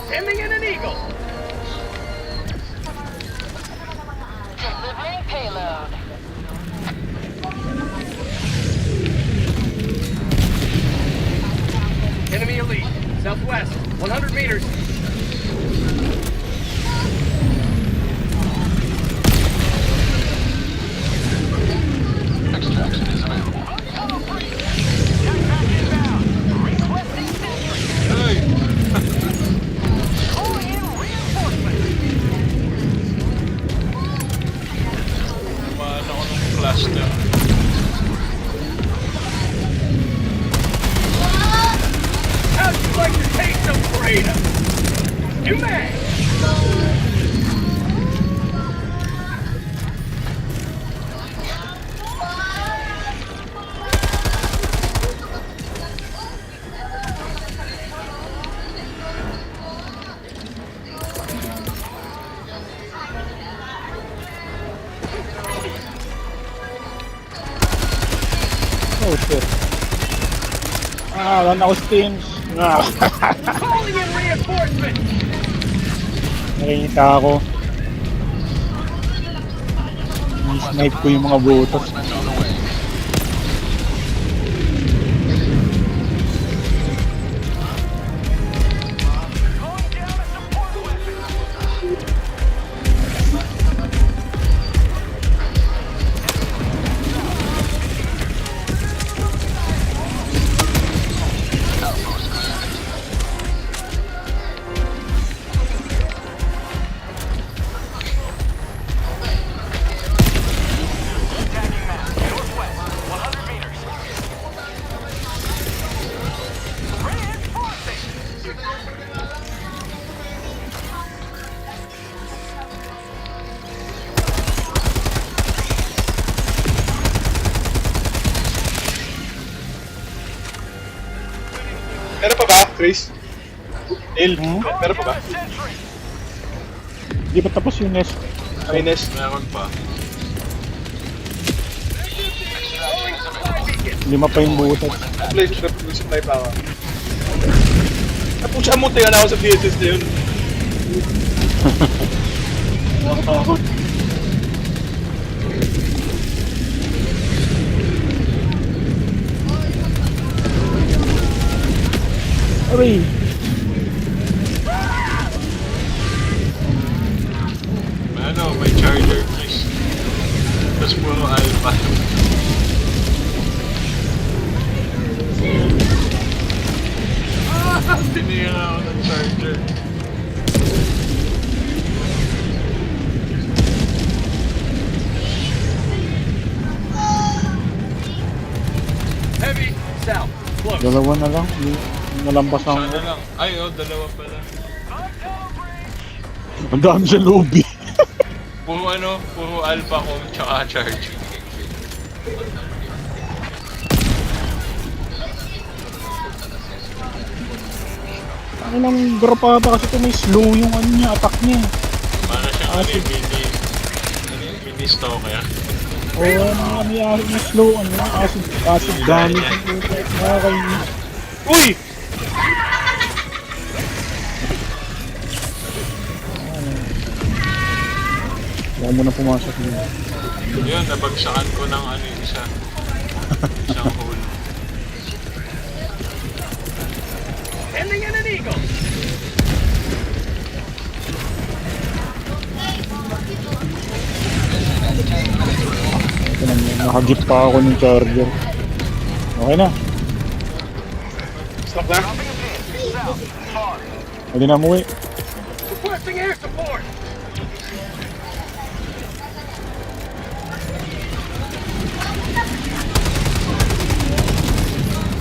Sending in an eagle. Delivering payload. Enemy elite. Southwest. 100 meters. Extraction is available. Jetpack inbound. Requesting sentry. Calling in reinforcements. Kumaan ako ng cluster. How'd you like to taste some freedom? You may. Oh shit. Ah, wala na ako steams. Ah, Calling in reinforcements. nakikita ako. Snipe ko yung mga butas. Reinforcements on the way. Calling down a support weapon. Outpost cleared. Attacking map. North Meron pa ba, Chris? Neil, meron pa ba? Sentry. Hindi pa tapos yung nest. Ines. Meron pa. 5 pa yung butas. Supply pa ako. Napusya mo tayo na ako sa BSS na yun. Aray! Ano, may charger, please. Tapos puro alpha. Tinira ako ng charger. Heavy. South. Close. Dalawa na lang. Nalampas ang... Sana lang. Ay, oh, dalawa pala. Ang dami sa lobby. Puro alpha ko, tsaka charger. Ano lang, drop ata kasi ito may slow yung ano niya, attack niya. Para siyang ano, mini stalker. Oo, ano yung slow, ano, acid damage. Nakakainis. Uy! Huwag mo na pumasok dito. Yun, nabagsakan ko ng ano, isa. Isang hole. Ending in an eagle. Ito na, nakagip pa ako ng charger. Okay na. Stop na. Pwede na umuwi. Requesting air support.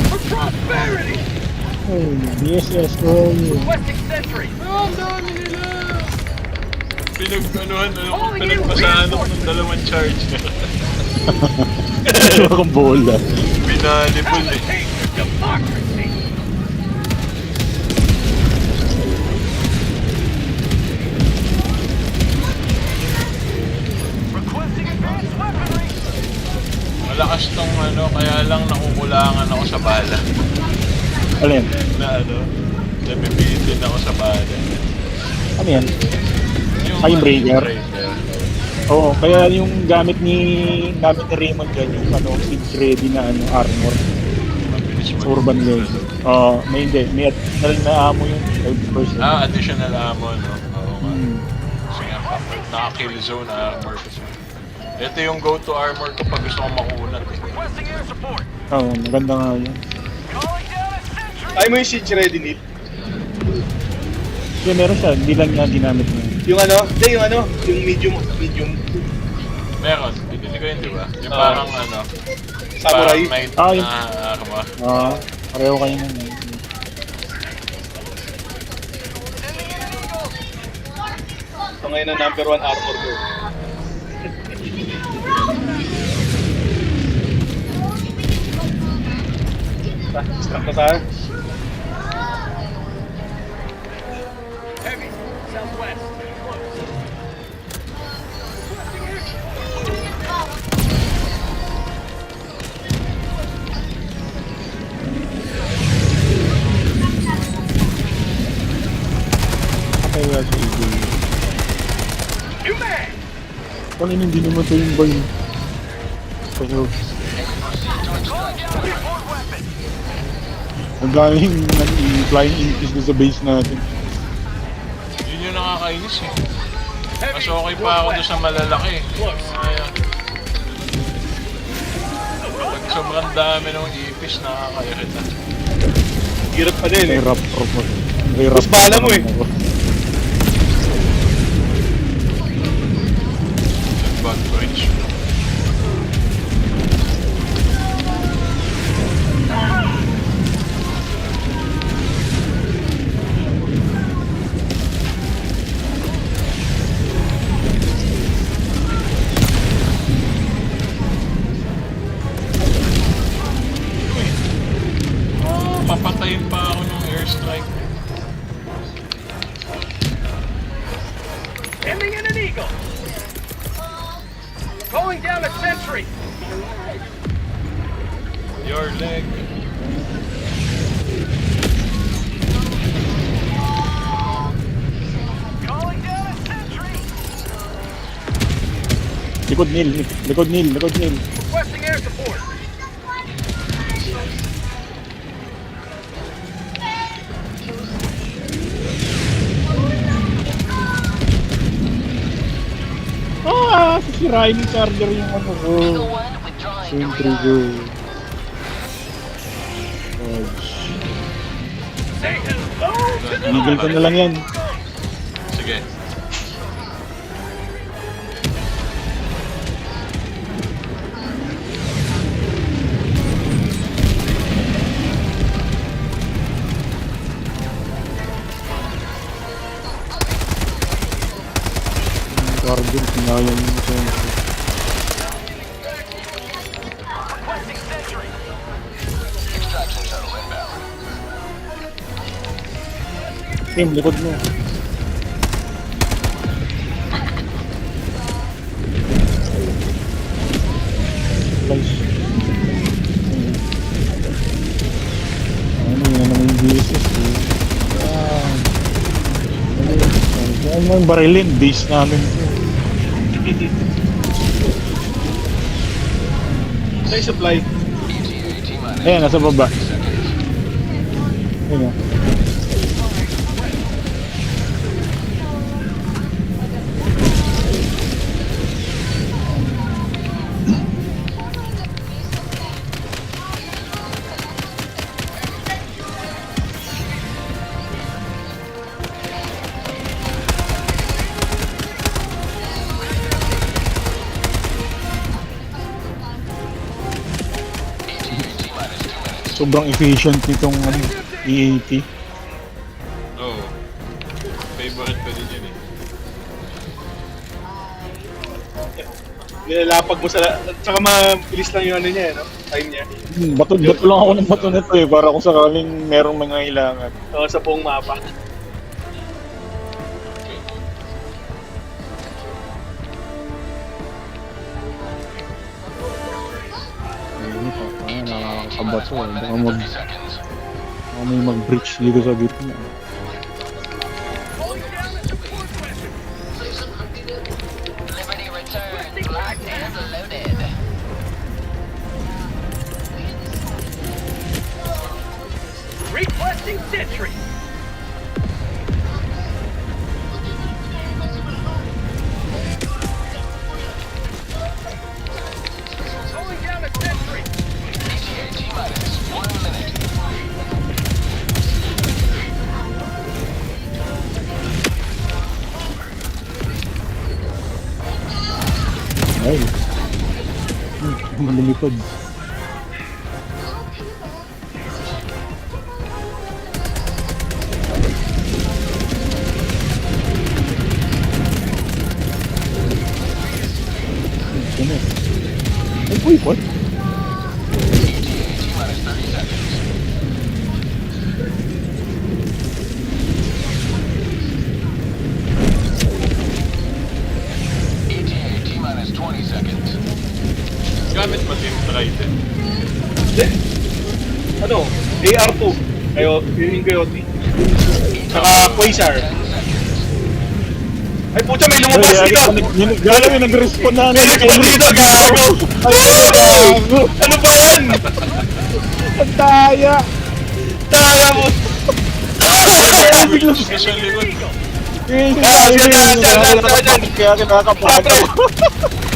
For prosperity. Hey, BSS, where are you? Requesting sentry. Ang dami nila! Pinagbasahan ako ng dalawang charger. Wala kang bola. Binalibol eh. Take democracy. Requesting advanced weaponry. Malakas tong ano, kaya lang nakukulangan ako sa bala. Alin? Na ano, nabibitin ako sa bala. Ano yan? Yung Ay, breaker. breaker. Oo, kaya yung gamit ni Raymond dyan, yung ano, siege ready na ano, armor. Mabilis Sa Urban Legend. May hindi. May additional na ammo yung 5%. Additional ammo, no? Oo nga. Hmm. Kasi nga, naka-kill zone armor kasi. Ito yung go-to armor ko pag gusto kong makunat eh. Requesting air support. Oo, maganda nga yun. Calling down a sentry. Ay mo yung siege ready, Neil. Kaya meron siya, hindi lang niya ginamit niya. Yung ano? Hindi, yung ano? Yung medium. Meron, binili ko yun, di ba? Yung parang ano, Samurai. parang knight Yun. na armor. Pareho kayo nun. Ito ngayon ang number 1 armor ko. Stop na tayo. Heavy. Southwest. Close. Requesting air Okay, wala si EJ. New mag. Kung hindi naman ito yung boy. Pero, Calling down report weapon. ang daming flying increase doon sa base natin. Yun yung nakakainis eh. Heavy. Mas okay pa ako doon sa malalaki. Kaya, pag sobrang dami ng ipis, nakakairita. Hirap pa din eh. May rap prop mo. Mas bala mo eh. Bug bridge. Papatayin pa ako ng strike. Ending in an eagle. Calling down a sentry. Your leg. Calling down a sentry. Likod Neil. Requesting air support. Sisirain yung charger yung ano ko. Sentry ko. Say hello to the Tigil ko na lang yan. Sige. Charger, sinayang yung sentry. requesting sentry. Extraction shuttle inbound. Tim, likod mo. Nice. Ano yun naman yung Jesus eh. Ano mo yung barilin? Base namin. May supply. ETA T-minus Ayan, nasa baba. 30 seconds. Ayun o. Sobrang efficient nitong ano, E80. Oo. Favorite ko din yun eh. Nilalapag mo sa... Tsaka mabilis lang yung ano niya, no? Time niya. Bato lang ako ng bato nito eh, para kung sakaling merong mga kailangan. So, sa buong mapa. Ayun ito, nakakabato eh. Baka 30 seconds. may mag-breach dito sa gitna. Calling down a support weapon. Liberty returns. Locked and loaded. Requesting sentry. Calling down a sentry. ETA T-minus 1 minute. Ay. Malilipad. Ano? Ay, boy, what? ETA T-minus 30 seconds. ETA T-minus 20 seconds. Gamit mo Team Trident. Hindi. Ano? AR2. Yung Coyote. Tsaka Quasar. 10 seconds. Ay puta, may lumabas dito! Gala yung nag-respond na May nagpunta dito, gago! gago! Ano ba yan? Ang daya! Taya mo! Biglang Special likod. Kaya kinakabahan ako.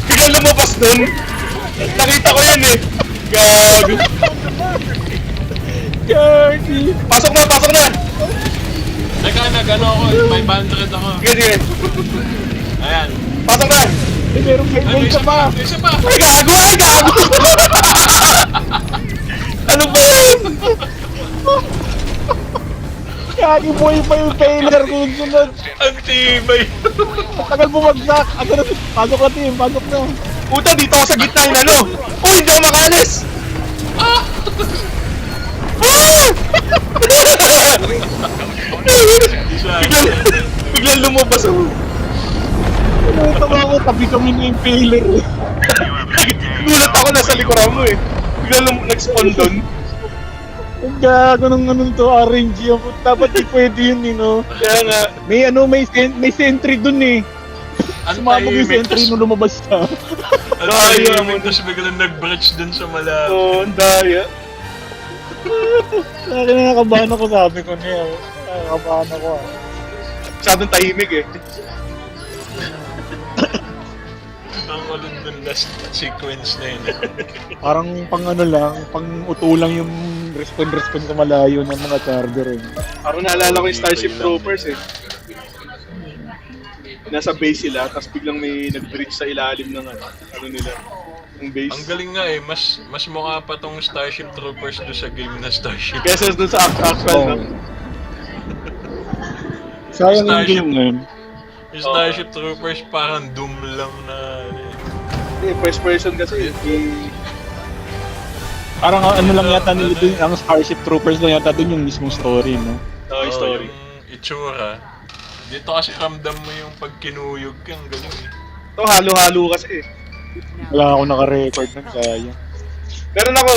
Biglang lumabas dun. Nakita ko yan eh. Gago. Gagi! Pasok na, pasok na! Teka, nag-ano ako, 500 ako. Sige, sige. Ayan. Pasok na! Eh, meron kayo Ay, may isa pa! May isa pa! Ay, gago! Ay, gago! Ano ba yan? Gagi boy pa yung trailer ko yung sunod! Ang tibay! Tagal bumagsak! Ano na? Pasok na team! Pasok na! Puta, dito ako sa gitna yung ano. Uy, hindi ako makalis! Ah! Biglang lumabas ako. Tama ko, tabi kami ng impaler. Gulat ako nasa likuran mo eh. Biglang nag-spawn doon. Ang gago ng anong to, RNG. Dapat di pwede yun, no? Kaya nga, May sentry dun eh. Sumama yung sentry nung lumabas ka. Ang tahimik, tapos biglang nag-breach dun sa malayo. oh, ang daya. Nakakabahan ako, sabi ko niya. Nakakabahan ako. Masyadong tahimik eh. Ang ulit dun last sequence na yun. Parang pang ano lang, pang uto lang yung respond sa malayo ng mga charger eh. Ako naalala ko yung Starship Troopers eh. Nasa base sila, tapos biglang may nag-breach sa ilalim ng ano nila, ng base. Ang galing nga eh, mas mukha pa tong Starship Troopers doon sa game na Starship. Kesa doon sa actual, no? Sayang yung Starship. game na yun. Yung Starship Troopers parang Doom lang na Hindi, first person kasi. Parang ano lang yata nila dun, ang Starship Troopers lang yata dun yung mismong story, no? Oh, story. yung itsura. Dito kasi ramdam mo yung pag kinuyog ka, ang galing eh. Ito, halo-halo kasi eh. Wala ako naka-record nun, sayang. Meron ako.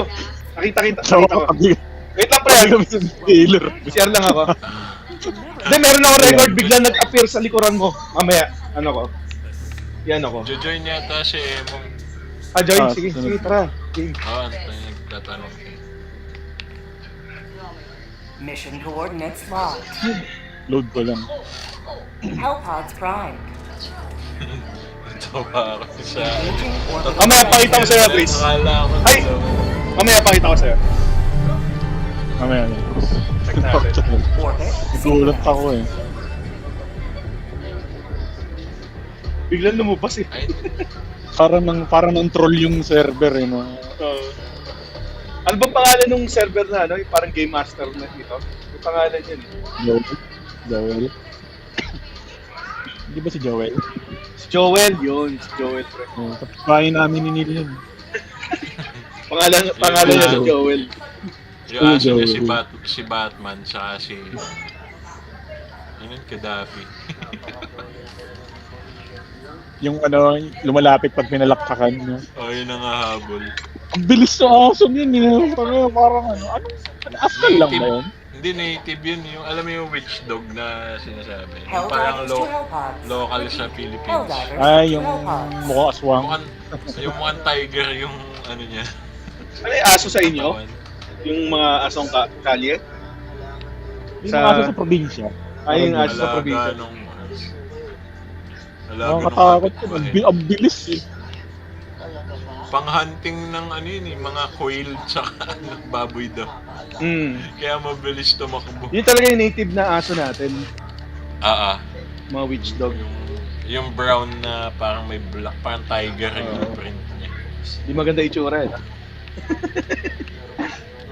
Nakita So, ko. Wait lang, pre. Pag kami sa trailer. Share lang ako. Hindi, meron ako record. Bigla nag-appear sa likuran mo. Mamaya, ano ko. Yan ako. Jojoin yata si Emong. Join. Ah, Sige, sunod. sige, tara. Sige. Antay, nagtatanong. Mission coordinates locked. Load ko lang. Hellpods primed. Tawa ako sa... Engaging orbital. Mamaya, pakita ko sa'yo, please. Akala ko Ay! Mamaya, pakita ko sa'yo. Mamaya na. Check natin. Orbit. Igulat ako eh. Biglang lumabas eh. Ay, Parang ng troll yung server eh, no? Ano bang pangalan ng server na ano? Yung parang Game Master na dito? Yung pangalan yun eh. Joel? Hindi ba si Joel? Si Joel, yun. Si Joel, pre. Tapos bahay namin ni Neil yun. Pangalan niya si Joel. yung aso niya Joel. si Batman, saka si... Ano yun, Gaddafi. Yung ano, lumalapit pag pinalakpakan niya. Oh, yun ang hahabol. Ang bilis na awesome yun, parang ano, asal lang ba yun? Hindi native yun, yung alam mo yung witch dog na sinasabi. Yung parang Helldivers to Hellpods. local sa Philippines. Helldivers Ay, to yung Hellpods. mukhang aswang. Yung mukhang tiger yung ano niya. Ano yung aso sa inyo? katawan. Yung mga asong kalye? Yung Sa- mga aso sa probinsya. Ay, yung aso sa Alaga probinsya. nung... Nakakatakot yun. Ang bilis eh. Pang-hunting ng ano yun eh, mga quail tsaka baboy daw. Kaya mabilis tumakbo. Yun talaga yung native na aso natin. Mga witch dog. Yung brown na parang may black, parang tiger yung print niya. Di maganda itsura eh.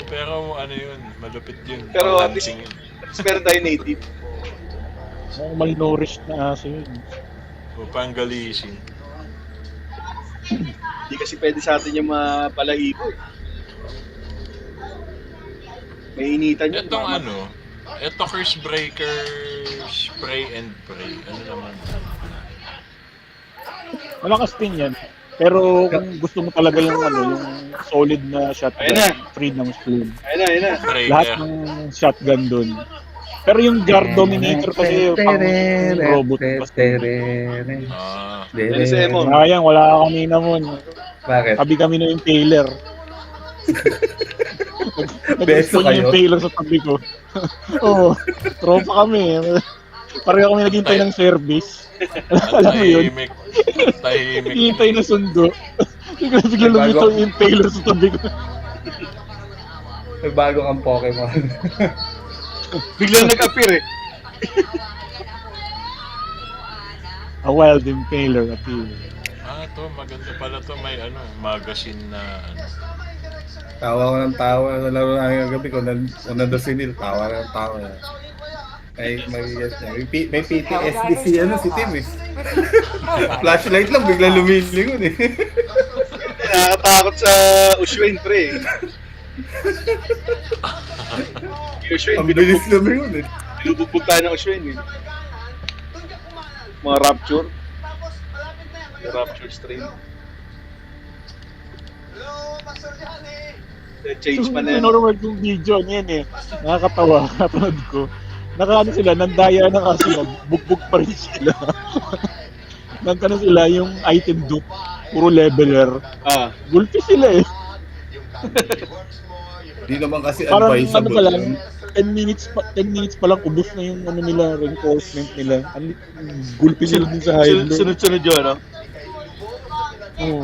Pero ano yun, malupit yun. Pero at least, Pang-hunting yun. meron tayo native. Mukhang malnourished na aso yun. O pang-galising. Hindi kasi pwede sa atin yung mapalahibo eh. May initan yun. Itong ano, ito Curse Breaker Spray and Pray. Ano naman? Malakas din yan. Pero kung gusto mo talaga yung ano, yung solid na shotgun, Ayun na. Freedom Flame. Ayun na. Lahat Breaker. ng shotgun doon. Pero yung Guard Dominator kasi pang robot. Ah, Ano sa emo? Sayang, wala ka kanina mo. Bakit? Tabi kami ng impaler. Beso Nag-spawn kayo? yung impaler sa tabi ko. Oo, tropa kami. Pareho kami naghintay ng service. Alam mo yun? tahimik. Tahimik. Hihintay na sundo. Bigla lumitaw yung impaler sa tabi ko. May bago kang Pokemon. Biglang nag-appear eh. A wild impaler appear. To maganda pala to. May ano, magazine na ano. Tawa ko ng tawa. Nalaro namin gabi ko. Nandun si Neil. Tawa ng tawa. May PTSD si Tim eh. Flashlight lang. Bigla lumilingon eh. Nakakatakot sa Ushwain pre. Yung Ocean, Ang bilis naman yun eh. binubugbog tayo ng Ocean eh. Mga Rapture. Yung Rapture strain. Change pa na yan. Normal yung video niyan eh. Nakakatawa, napanood ko. Nakaano sila, nandaya na kasi bugbog pa rin sila. Nagkano sila yung item dupe, puro leveler. Ah. Gulpi sila eh. Hindi naman kasi Parang ano advisable pa lang, yun. 10 minutes pa lang ubos na yung ano nila, reinforcement nila. Gulpi sila din sa high low. Sunod-sunod yun, no? Oo.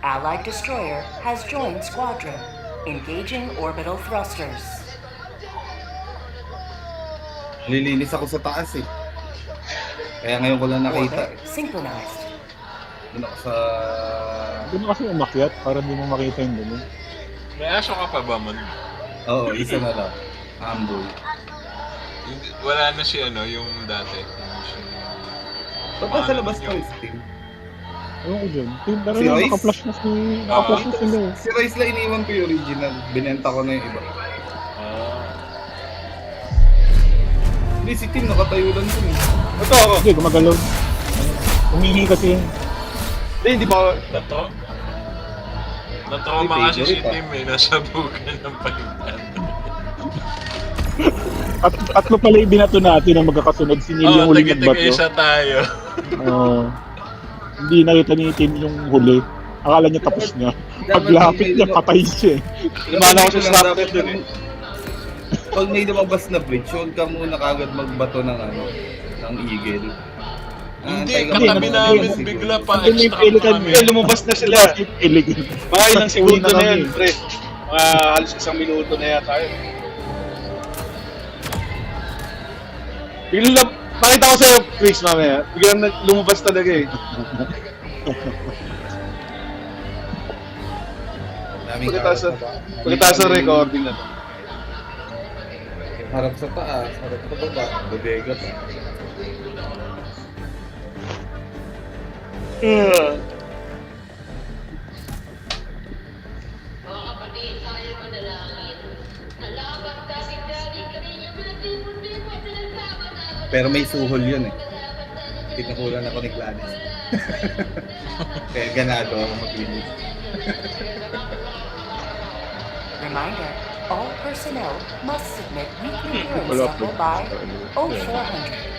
Allied destroyer has joined squadron. Engaging orbital thrusters. Lilinis ako sa taas eh. Kaya ngayon ko lang nakita. Orbit synchronized. Doon ako sa... Doon kasi umakyat para hindi mo makita yung ganun. May aso ka pa ba man? Oo, isa na lang. Amboy. Wala na si ano, yung dati. Yung si... Ba't ba sa labas ko yung Steam? Ewan ko dyan. Pero Si Royce? naka-flash na sila eh. Si Rice lang iniwan ko yung original. Binenta ko na yung iba. Hindi, si Tim nakatayo lang dun eh. Ito ako. Hindi, gumagalaw. Umihi kasi. Hindi ba? Na-trauma May kasi pager si pa. Tim eh, nasa bukan ng palitan. Tatlo pala yung binato natin na magkakasunod. Si Neil yung Oo, huling tagi-tagi nagbato. isa tayo. Hindi nakita ni Tim yung huli. Akala niya tapos na. Paglapit niya, patay siya eh. Lumala ko sa snapchat dun eh. Pag may lumabas na bridge, huwag ka muna kagad magbato ng ano, ng eagle. Hindi, Antay ka katabi muna. namin Sige. bigla pa Hindi, may extra pelican kami. yun. Lumabas na sila. Illegal. Mga ilang segundo Uwi na na yan, kami. pre. Mga halos 1 minuto na yata yun. Biglang, pakita ko sa'yo, Chris, mamaya. Biglang lumabas talaga eh. Daming Pagkataas sa recording na to. Harap sa taas, harap sa baba. Bodega pa. Mga kapatid, tayo manalangin. Salamat kasi galing kanina pinagtipon-tipon, pinagsabat ako. Pero may suhol yun eh. Pinakulan ako ni Gladys. Kaya ganado ako maglinis. Reminder, all personnel must submit weekly Wala clearance po. level by 0400.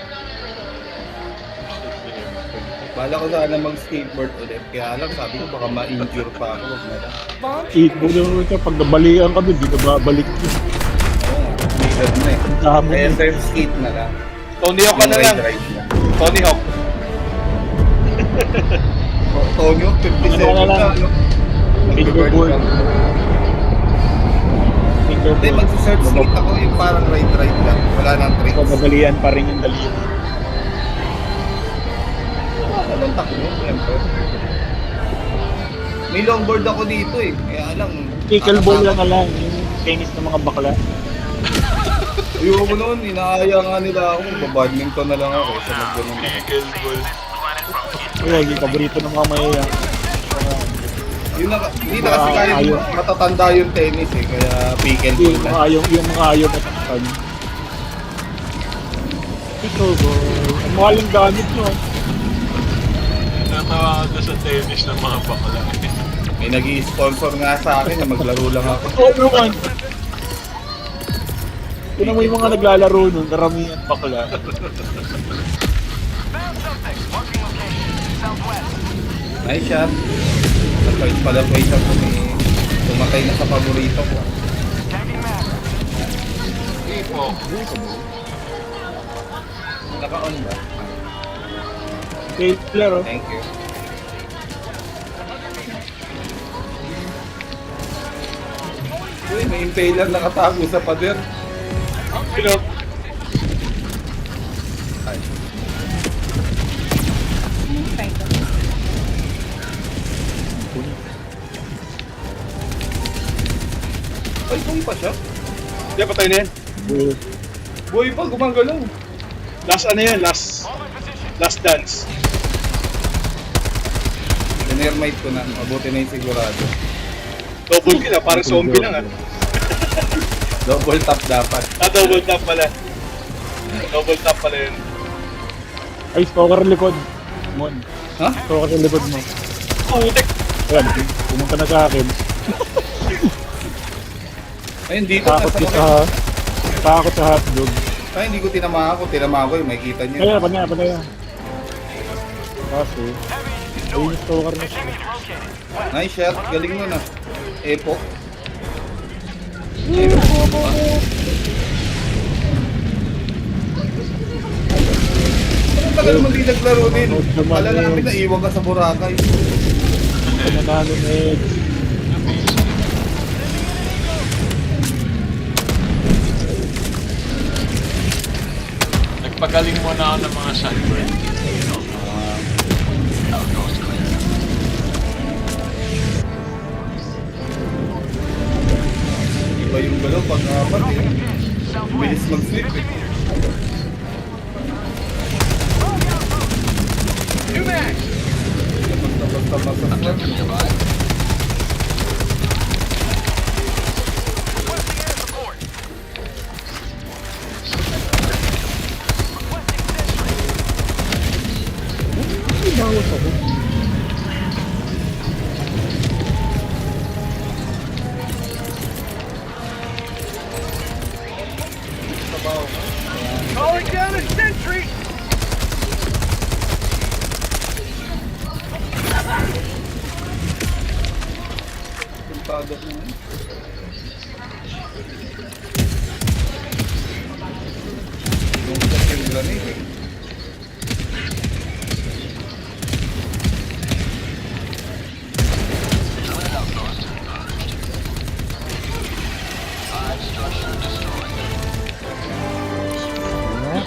Bala ko sana mag-skateboard ulit. Kaya alam, sabi ko baka ma-injure pa ako. Wag na lang. Launch Ito naman ka, pag nabalikan ka doon, di ka babalik. Needed na eh. Ang damo Kaya eh. surf skate na lang. Tony Hawk ka na lang. Ride na. Tony Hawk. Tony Hawk, 57 Ano ka na lang? na. Ano? Fingerboard. Hindi, Fingerboard. mag-surf skate ako yung parang ride lang. Wala nang tricks. Madalian pa rin yung daliri. Walang takbo, siyempre. May longboard ako dito eh. Kaya alam. Pickleball lang na lang, yung tennis ng mga bakla. Ayoko noon, inaaya nga nila ako. Babadminton na lang ako sa mag-ganun. Pickleball. Kaya hindi paborito ng mga mayayaman. Yun na, hindi na kasi kaya Ayaw. matatanda yung tennis eh. Kaya pickleball Yung na. mga ayaw matakpan. Pickleball. Ang mahal yung gamit nyo. Natawa ako doon sa tennis ng mga bakla. May nag-i-sponsor nga sa akin na maglaro lang ako. Oo naman. Yun ang may mga naglalaro nun, karamihan bakla. Found something. Marking location. Southwest. Nice shot. Nag-fight pala po isang tumatay na sa paborito ko. Tagging map. Tipo. Naka-on ba? Okay, klaro. Thank you. Uy, may impaler nakatago sa pader. Pero, Ay, buhay pa siya. Hindi, patay na yan. Buhay pa, gumagalaw. Last ano yan, last dance. Sinermite ko na. Mabuti na yung sigurado. Double kill parang zombie lang Double tap dapat. double tap pala. Double tap pala yun. Ay, stalker likod. Mon. Ha? Stalker likod mo. Putik! Ayan, pumunta na sa akin. Ayun, dito. Takot nasa ko mga- sa... Takot sa hotdog. Ay, hindi ko tinamaan ko. Tinamaan ko yun. Makikita niyo. Kaya, panaya. Kaso, ayun yung stalker na siya. Nice shot. Galing mo na. Epo. Ang tagal mo di naglaro din. Kala namin na iwan ka sa Boracay. Pananalo na Edge. Nagpagaling muna ako ng mga sunburn. Iba yung galaw pag apat eh. Bilis mag-slip eh. Basta-basta. Bawas ako. Calling down a sentry! Puntado na yun. Yung second grenade eh.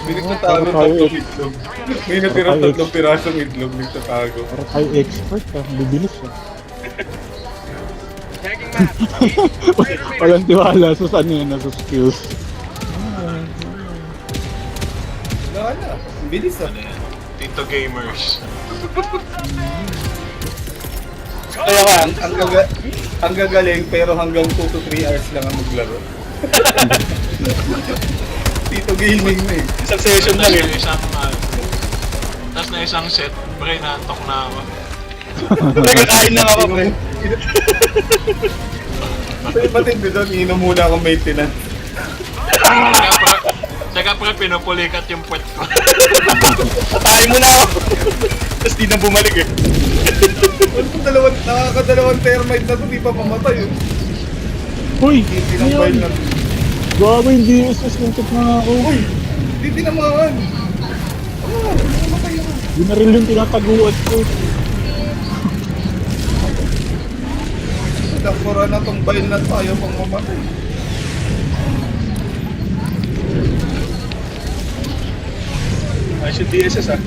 May nagtatago tatlong itlog. May natira tatlong pirasong itlog nagtatago. Para tayo expert ha. Bibilis ha. Tagging map. Walang tiwala sa ano yun, sa skills. Wala na. Ang bilis ah. Tito Gamers. Kaya ka, Ang gagaling pero hanggang 2 to 3 hours lang ang maglaro. Tito gaming na eh. isang session lang Tapos eh. na isang set, pre, naantok na ako. Nagkakain na ako, pre. Batid ko doon, inom muna akong maintenance. Tsaka pre, pinupulikat yung puwet ko. Atayin mo na ako. Tapos di na bumalik eh. Nakakadalawang thermite na to, di pa mamatay yun. Uy! Tinambay Ayun! na. Gago yung DSS, muntik na ako. Uy! Di tinamaan! Oh, mamatay yun. Yun na rin yung tinataguan ko. Dakura na tong bail na tayo pang mamatay. Ay, yung DSS ah.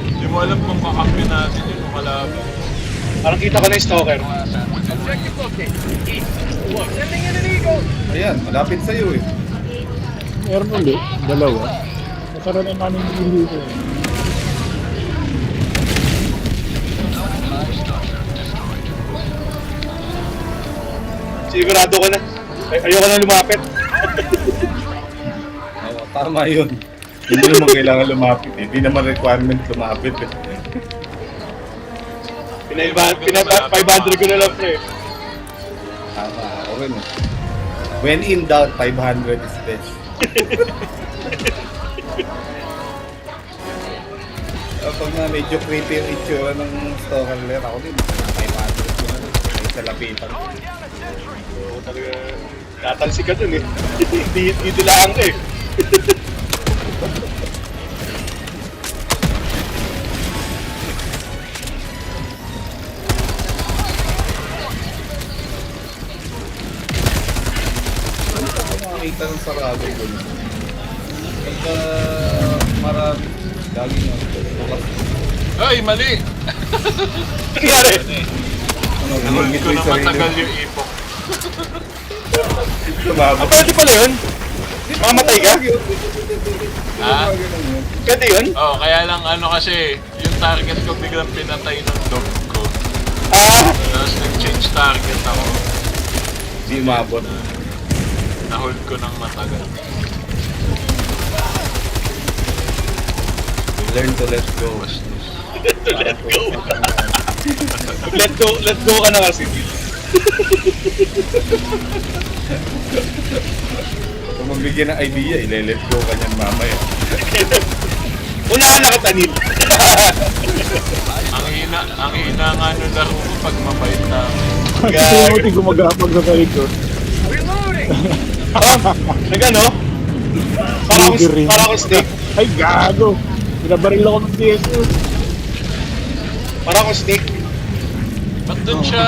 Hindi mo alam kung kakampi natin yung kalaban. Parang kita ko na yung stalker. Objective located. East. Look, sending in an eagle! Ayan, malapit sa'yo eh. Meron ulit, dalawa. Nasara na namin yung dito. Sigurado ko na. Ayoko na lumapit. Oo, tama yun. Hindi naman kailangan lumapit eh. Hindi naman requirement lumapit eh. Pina 500 ko na lang, pre. Tama, ako rin eh. When in doubt, 500 is best. Kapag na medyo creepy yung itsura ng stalker layer, ako din. 500 ko na rin. May salapitan. Oo, talaga. Tatalsik ka dun eh. Hindi dilaan ka eh. Makikita ng sarado ko. Pagka marami, lagi nga bukas. Ay, mali! Nangyari. Ano, Nahul limit ko mo na yung sarili matagal mo. yung ipok. Tumabot. Pwede pala yun? Mamatay ka? Ah? Pwede yun? Oh, kaya lang ano kasi, yung target ko biglang pinatay ng dog ko. Ah! Tapos nag-change target ako. Di umabot. Na-hold ko ng matagal. Learn to let go. Let go. Let go ka na kasi. Kung mabigyan ng idea, ile-let go ka niyan mamaya. Unahan na kita, Neil. Ang hina nga nung laro ko pag mabait na ako. Kasi Timothy gumagapag sa talikod. Nagano? Para akong snake. Ay, gago! Pinabaril ako ng DSO. Para akong snake. Ba't dun siya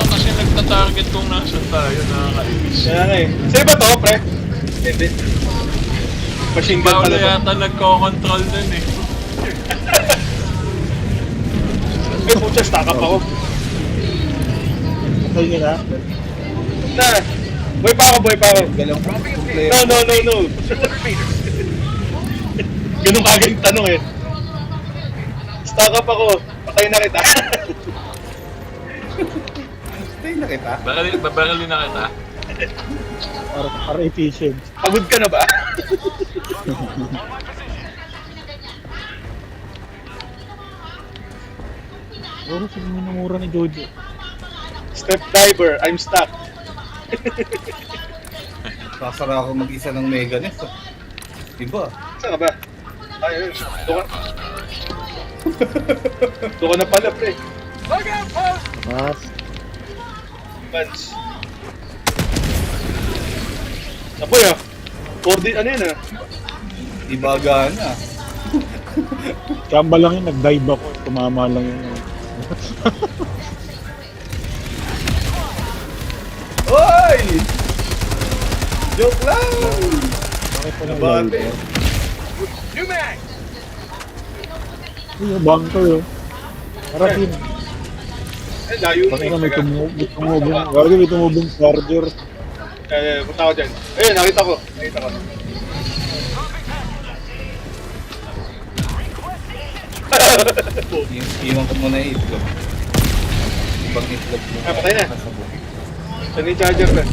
kasi nagta-target kung nasan tayo, nakakainis. Kaya nga eh. Sa'yo ba to, pre? Hindi. Machine gun Paolo pala to. yata nagko-control dun eh. Ay, pucha, stack up ako. Patay niya na. Na. Boy pa ako. Galang player. No. Ganun kagad yung tanong eh. Stack up ako. Patay na kita. Stay na kita. Babaralin na kita. Para efficient. Pagod ka na ba? Pero sige minumura ni Jojo. Step diver, I'm stuck. Sasara ako mag-isa ng Meganet. Diba? Saan ka ba? Ay, doon ka. Doon ka na pala, pre. Mas. Pants. Apoy ah. Ano yun ah? Diba gana? Kamba lang yun, nag-dive ako. Tumama lang yun. Oy! Joke lang! Bakit pa Nabate. New mag! Uy, yung bunker yun. Parating. Ay, layo Bakit na eh. may tumubong. Gagi may tumubong charger. Punta ako dyan. Ayun, nakita ko. Iwan ko muna yung itlog. Ibang itlog mo. Ah, patay na. Kasabog. Saan yung charger na?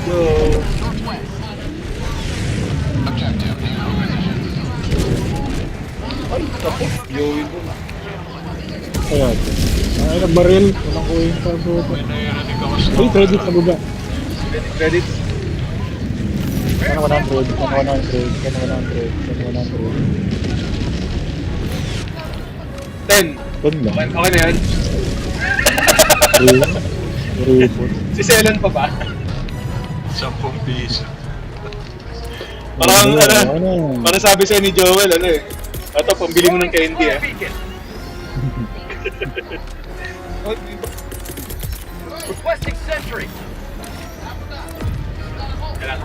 So, Objective new position. Ay, tapos. Joey mo na. Kaya ito. Ay, nagbaril. Walang kuhin pa. May narinig ako sa Uy, credit sa baba. credit. Kano 100? Kano 100? Kano 100? Kano 10. 100? 10 lang. Okay na yan. Report. Si Selan pa ba? 10 piso. Parang Ano? parang sabi sa'yo ni Joel, ano eh. Ito, pambili mo ng candy ah. Requesting sentry!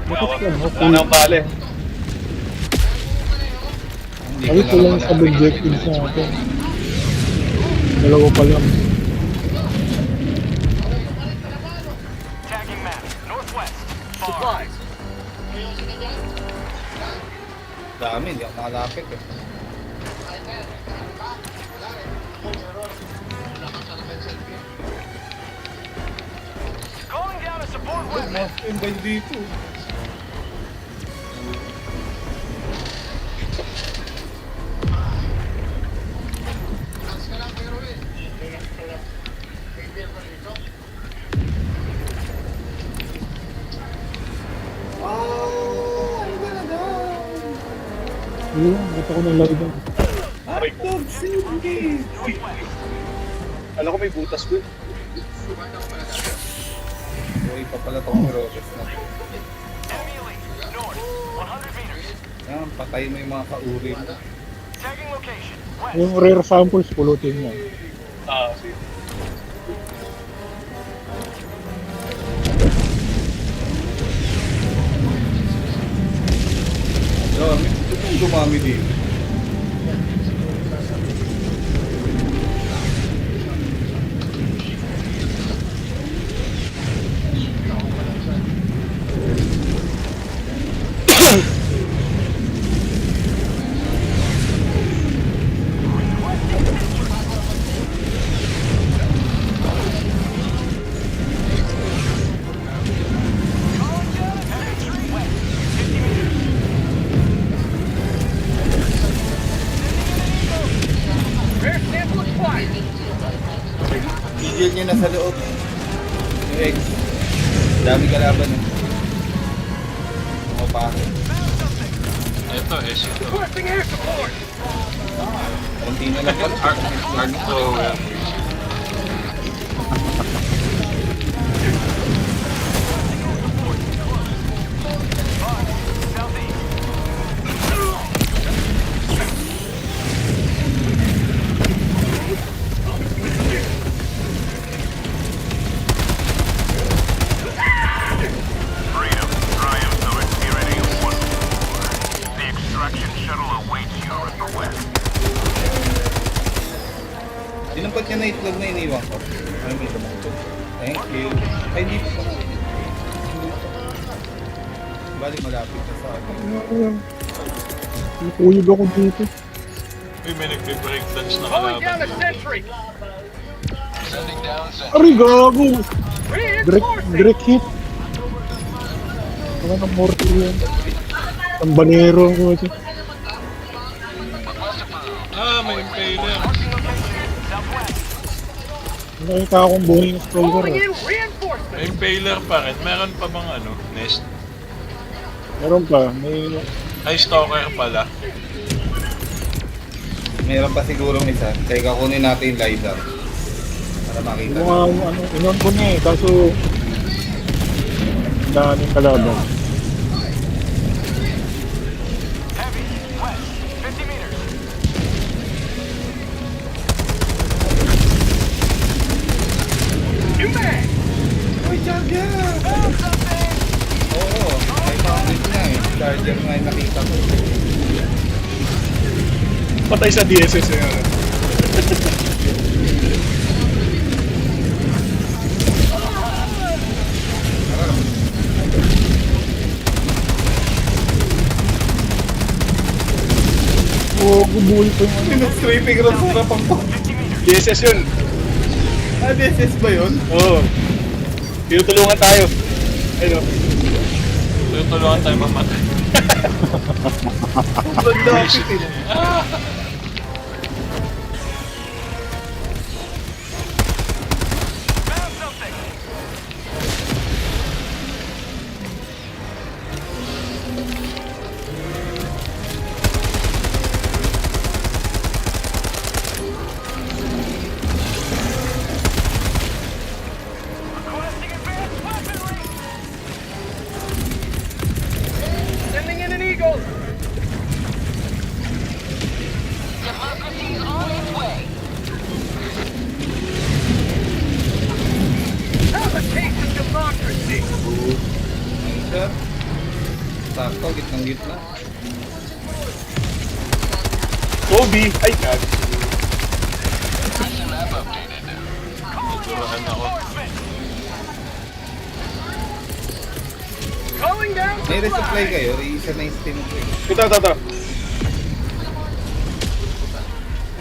Wala na ang bale. Hindi Ay, ito lang wala. sa objective sa atin. Dalawa pa lang. Tagging map. Northwest. Supplies. Dami, hindi ako makalapit eh. Calling down a support weapon. Mas invite dito. Yun, ito ko ng live. Hotdog Cindy! Alam ko may butas doon. Joey pa pala itong Robles na. Enemy elite. North. 100 meters. Yan, patay mo yung mga kauri mo. Tagging location. West. Yung rare samples, pulutin mo. Sige. Dami. Ito yung dumami dito. eagle niya nasa loob. Yung egg. Dami kalaban eh. Pumapasok. Ito, ito. Requesting air support. Konti na lang pala. Arc thrower. Freedom, triumph of experience 1-4. The extraction shuttle awaits you at the west. Dinapat niya na itlog na iniwan ko. Ano may ito? Thank you. Ay, di pa. Bali malapit na sa akin. Nakuyog ako dito. Uy, may nagbe-breakdance na Calling down kalaban. a sentry. Sending down sentry. Aray, gago! Reinforcing. Direct hit. Wala ng mortar yan. Ang banero ko siya. Request approved. Ah, may impaler. Nakita akong buhay ng stroller. Calling in May reinforcement. impaler pa rin. Meron pa bang ano, nest? Meron pa. May... Ay, stalker pala. Meron pa sigurong isa. Teka, kunin natin yung LiDAR. Para makita. Yung mga ano, inon ko niya eh. Kaso... Daan yung kalaban. Heavy. West. 50 meters. New mag. Uy, charger! Oo, ay found na eh. Charger nga yung nakita ko. Patay sa DSS yun. Ano? Oo, gubuhay ko yung ano. Pinag-scraping ron sa harapan ko. DSS yun. Ah, DSS ba yun? Oo. Tinutulungan tayo. Ayun o. Tutulungan tayo mamatay. Sobrang lapit eh. Found something. Requesting advanced weaponry. Sending in an eagle. Democracy's on its way. Have a taste of democracy. Sir. Sakto, gitnang-gitna. Kobe. Ay, God. Mission map updated. Tutulungan ako. Calling down May resupply supply. kayo, isa na yung steam ko eh. Ito.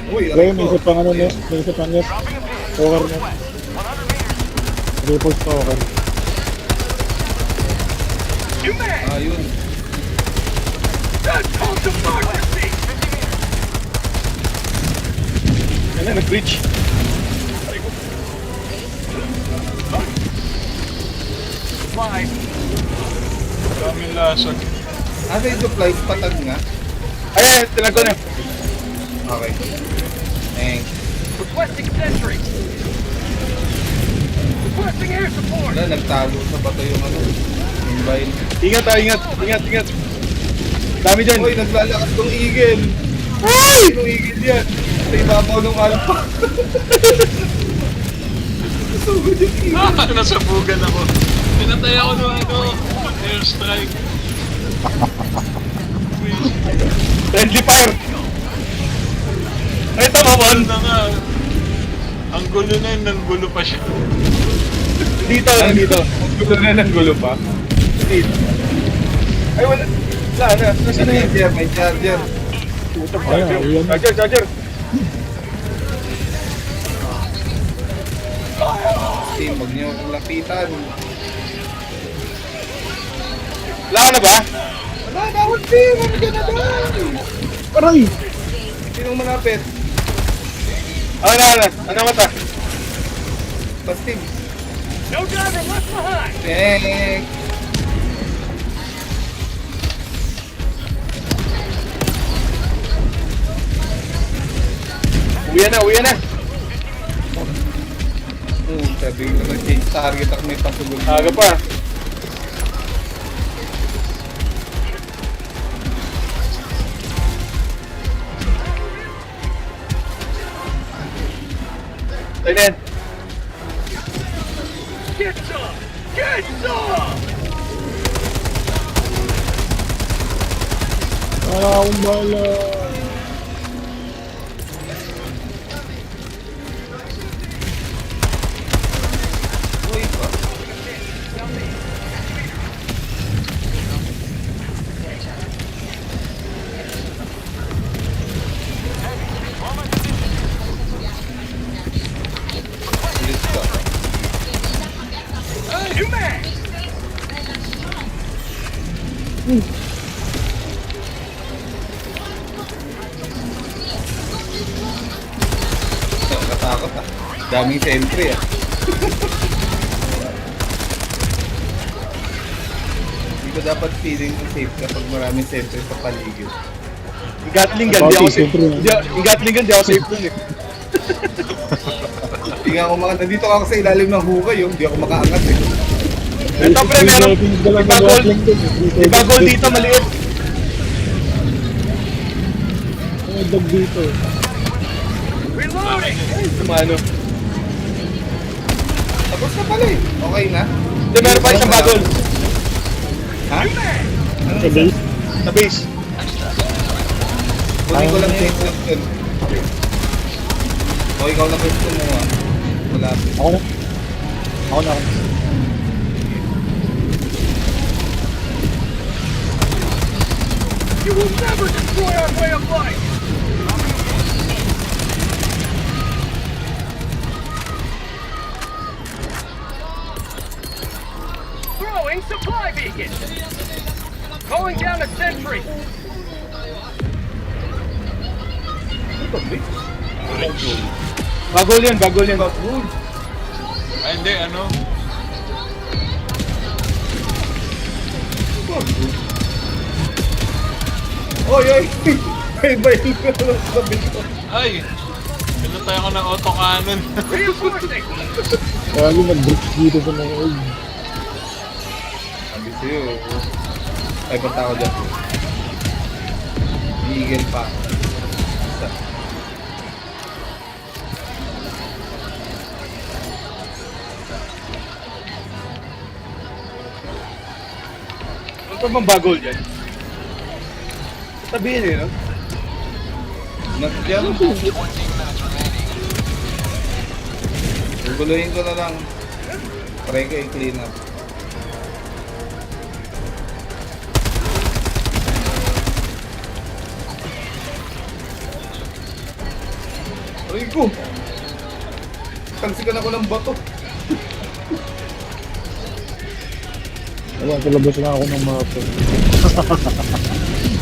Uy, Kaya may isa pang ano na. May isa pang yes. Dropping a pin. Power na. 100 meters. Report stalker. New mag. Ah, yun. That's called democracy. 50 meters. Ano, nag-breach. Supplies. Daming lasag. Asa yung supplies, patag nga. Ay, tinago na. Okay. Thanks. Requesting sentry. Requesting air support. Wala, nagtalo sa bato yung ano. Invite. Ingat. Dami dyan. Uy, naglalakas tong eagle. Uy! Yung eagle yan. Sa ibabaw ng alpha. Sugod yung eagle. Ah, nasabugan ako. Pinatay ako ng ano, airstrike. Friendly fire. Ay, tama mo. Ano na nga. Ang gulo na yun, nanggulo pa siya. Dito. Gulo na ng gulo pa. Dito. Ay, wala. Wala na. Nasaan na yan? May charger. Ayan. Charger. Team, huwag niyo akong lapitan. Wala ka na ba? Wala na akong team! Ano ka na doon? Aray! Sinong malapit? Ano mata? Pas team. No driver left behind. Tek! Uwi na. Sabi ko na change target ako may pasugod. Aga pa. Ayun. Get some. Get some. Akong bala. Uy, pa. Bilis ka. New mag. Nakatakot ah. Daming sentry ah. Hindi ko dapat feeling ko safe kapag maraming sentry sa paligid. Yung Gatling gun, di ako safe. Yung Gatling gun, di ako safe dun eh. Hindi nga ako nandito ako sa ilalim ng hukay yung hindi ako makaangat eh. Ito pre, meron. Iba goal dito, maliit. May dog dito. Reloading. Sumano. Tapos na pala eh. Okay na. Hindi, meron pa isang bagol. Ha? Ano Sa base? Sa base. Kunin ko lang yung question. O ikaw na question mo ah. Wala. Ako na. You will never destroy our way of life. Throwing supply beacon. Calling down a sentry. Bagol yan. Ay, hindi, ano? Oy, oy! Ay, ba yung sabi ko? Ay! Pinatay ako ng autocannon. Reinforcing. Kaya yung nag-bricks dito sa mga old. Sabi sa'yo. Ay, punta ako dyan. Eagle pa. Isa. Ano pa bang bagol yan? Sabihin eh, no? Nag-jam. Guluhin ko na lang. Try ko i-clean up. Aray ko! Talsikan ako ng bato. Ayan, palabas na ako ng mapa.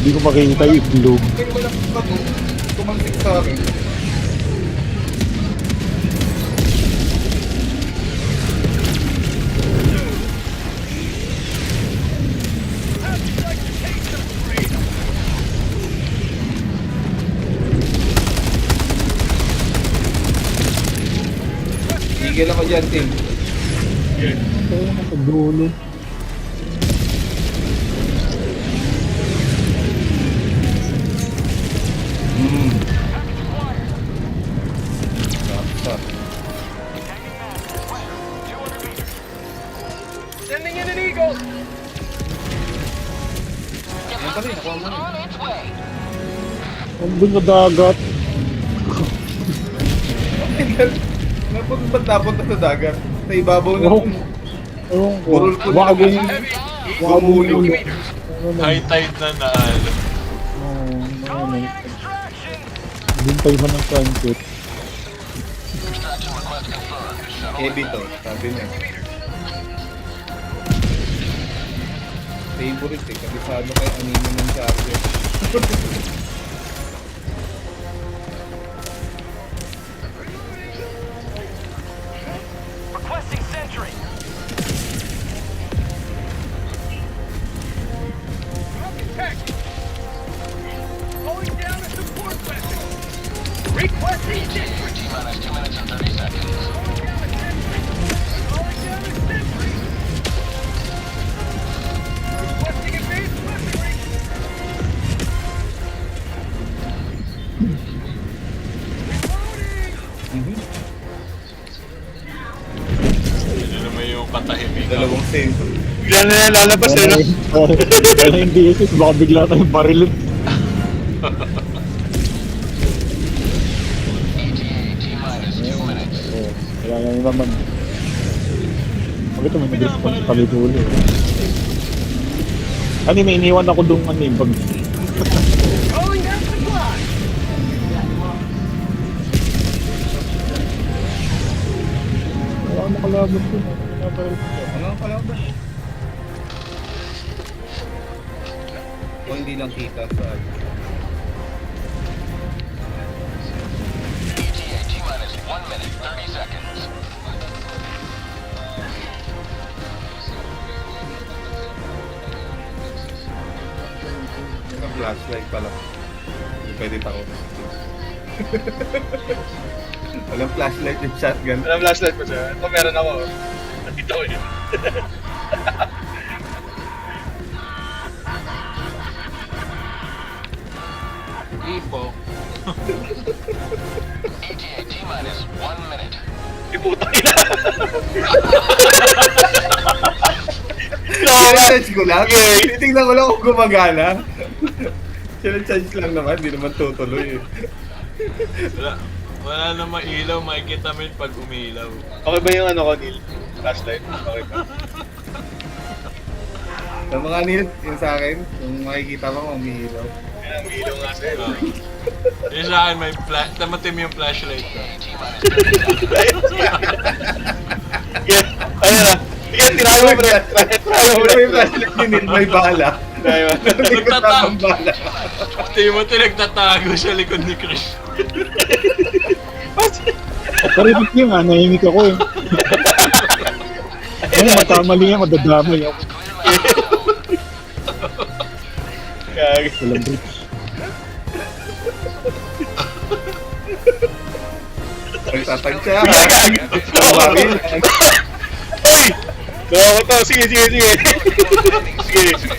Hindi ko makikita yung itlog. Kaya walang bato. Tumansik sa akin. Tigil ako dyan, Tim. Ito yung nasa dulo. Sending in an eagle. Yan pa rin, nakuha mo na. Nandun sa dagat. Napunta sa dagat. Sa ibabaw na. Ewan ewan ko. Burol ko Baka na. ganyan. Baka Gumulong. ganyan. High tide na naalo. Ano. Bintay pa ng sunset. Heavy to, sabi niya. Favorite eh, kabisado kay anino ng charger. T-minus 2 minutes and 30 seconds. Requesting advanced weaponry. Yun naman yung katahimikan. Dalawang sensor. Bigla na yan lalabas eh, no? Kaya hindi ito, baka bigla tayong barilin. ETA T-minus 2 minutes. Oo, kaya nga naman. Bakit may nag-response kami tuloy? Ano, may iniwan ako doon ano yung bag. Calling down supplies. Wala akong nakalaban ko. Ano ang kalaban? O hindi lang kita sa... ETA T-minus 1 minute 30 seconds. Ang flashlight pala. Hindi pwede takot. Walang flashlight yung shotgun. Alam flashlight ko siya. Ito meron ako. Nakita ko yun. Ipo. ETA T-minus 1 minute. Iputang ina. Sinacharge ko lang. Titignan ko lang kung gumagana. Sinacharge lang naman. Hindi naman tutuloy eh. Wala namang ilaw, makikita mo yun pag umilaw. Okay ba yung ano ko, Neil? Flashlight? Okay ba? Sa mga nil, yung sa akin, kung makikita mo, umiilaw. Yan ang ilaw nga sa'yo. Yung sa akin, may tamatim yung flashlight ko. Yeah, ayun na. Sige, tirahan mo pre. Tirahan mo Pero pre. yung flashlight ni Nil, may bala. Tirahan mo. Nagtatago. bala. Timothy nagtatago sa likod ni Chris. Karinig niyo nga, nahimik ako eh. Ano, makamali nga, madadamay ako. Gag. Walang bridge. Nagtatansya. Gag. Kumari. Uy! Gawa ko to. Sige, sige, sige. Sige, sige.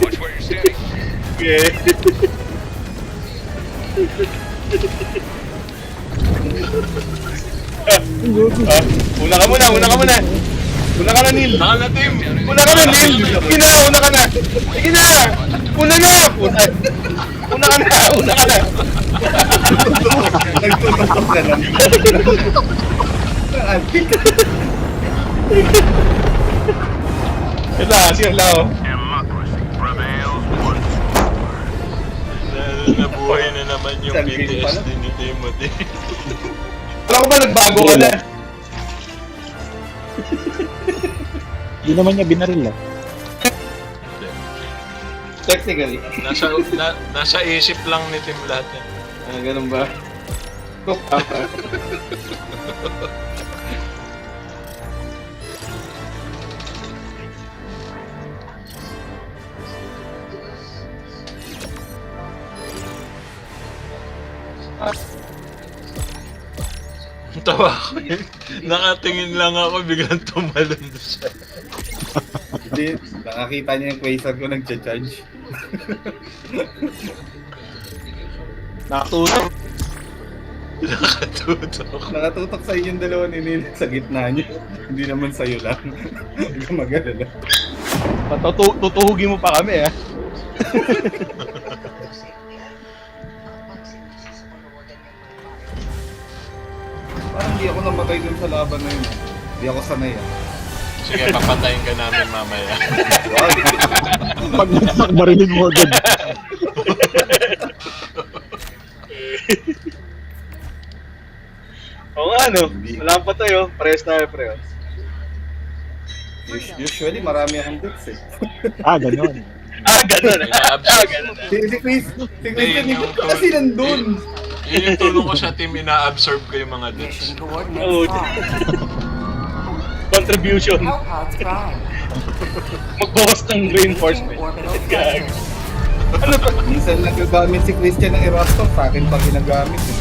Watch where you're standing. Sige. Una ka muna, una ka muna. Una ka na, Neil. Saka na, Tim! Una ka na, Neil. Sige na, una ka na. Sige na. Una na. Una ka na, una ka na. Nagtutok ka lang. Antik. Yan lang, sige lang. oh. Democracy prevails once Nabuhay na naman yung Isang game pala. PTSD ni Timothy. Wala ko ba nagbago ka na? Hindi naman niya binaril ah. Technically. Nasa isip lang ni Tim lahat yan. Ah, ganun ba? Tawa ko yun. Nakatingin lang ako, biglang tumalon siya. Hindi, nakakita niya yung quasar ko nagcha-charge. Nakatulog. Nakatutok. Nakatutok sa inyong dalawa ni Neil sa gitna niyo. Hindi naman sa'yo lang. Hindi ka mag-alala. Tutuhugin mo pa kami, ah. Parang hindi ako namatay dun sa laban na yun. Hindi ako sanay ah. Sige, papatayin ka namin mamaya. Wag. Pag nagsak, barilin mo agad. Oo nga, no? Wala pa tayo. Parehas tayo, pre. Usually marami akong bits eh. Ah, gano'n. Ah, ganun. Ah, ganun. Si Chris Hindi, kanina ka kasi nandun. Yun yung tulong ko sa team, ina-absorb ko yung mga dudes. Mission Oh, coordinates found. Contribution. Hellpods prime. Magbukas ng Engaging reinforcement. orbital Gag. thruster. Minsan nagagamit si Christian ng Erasto, sa akin pa ginagamit eh.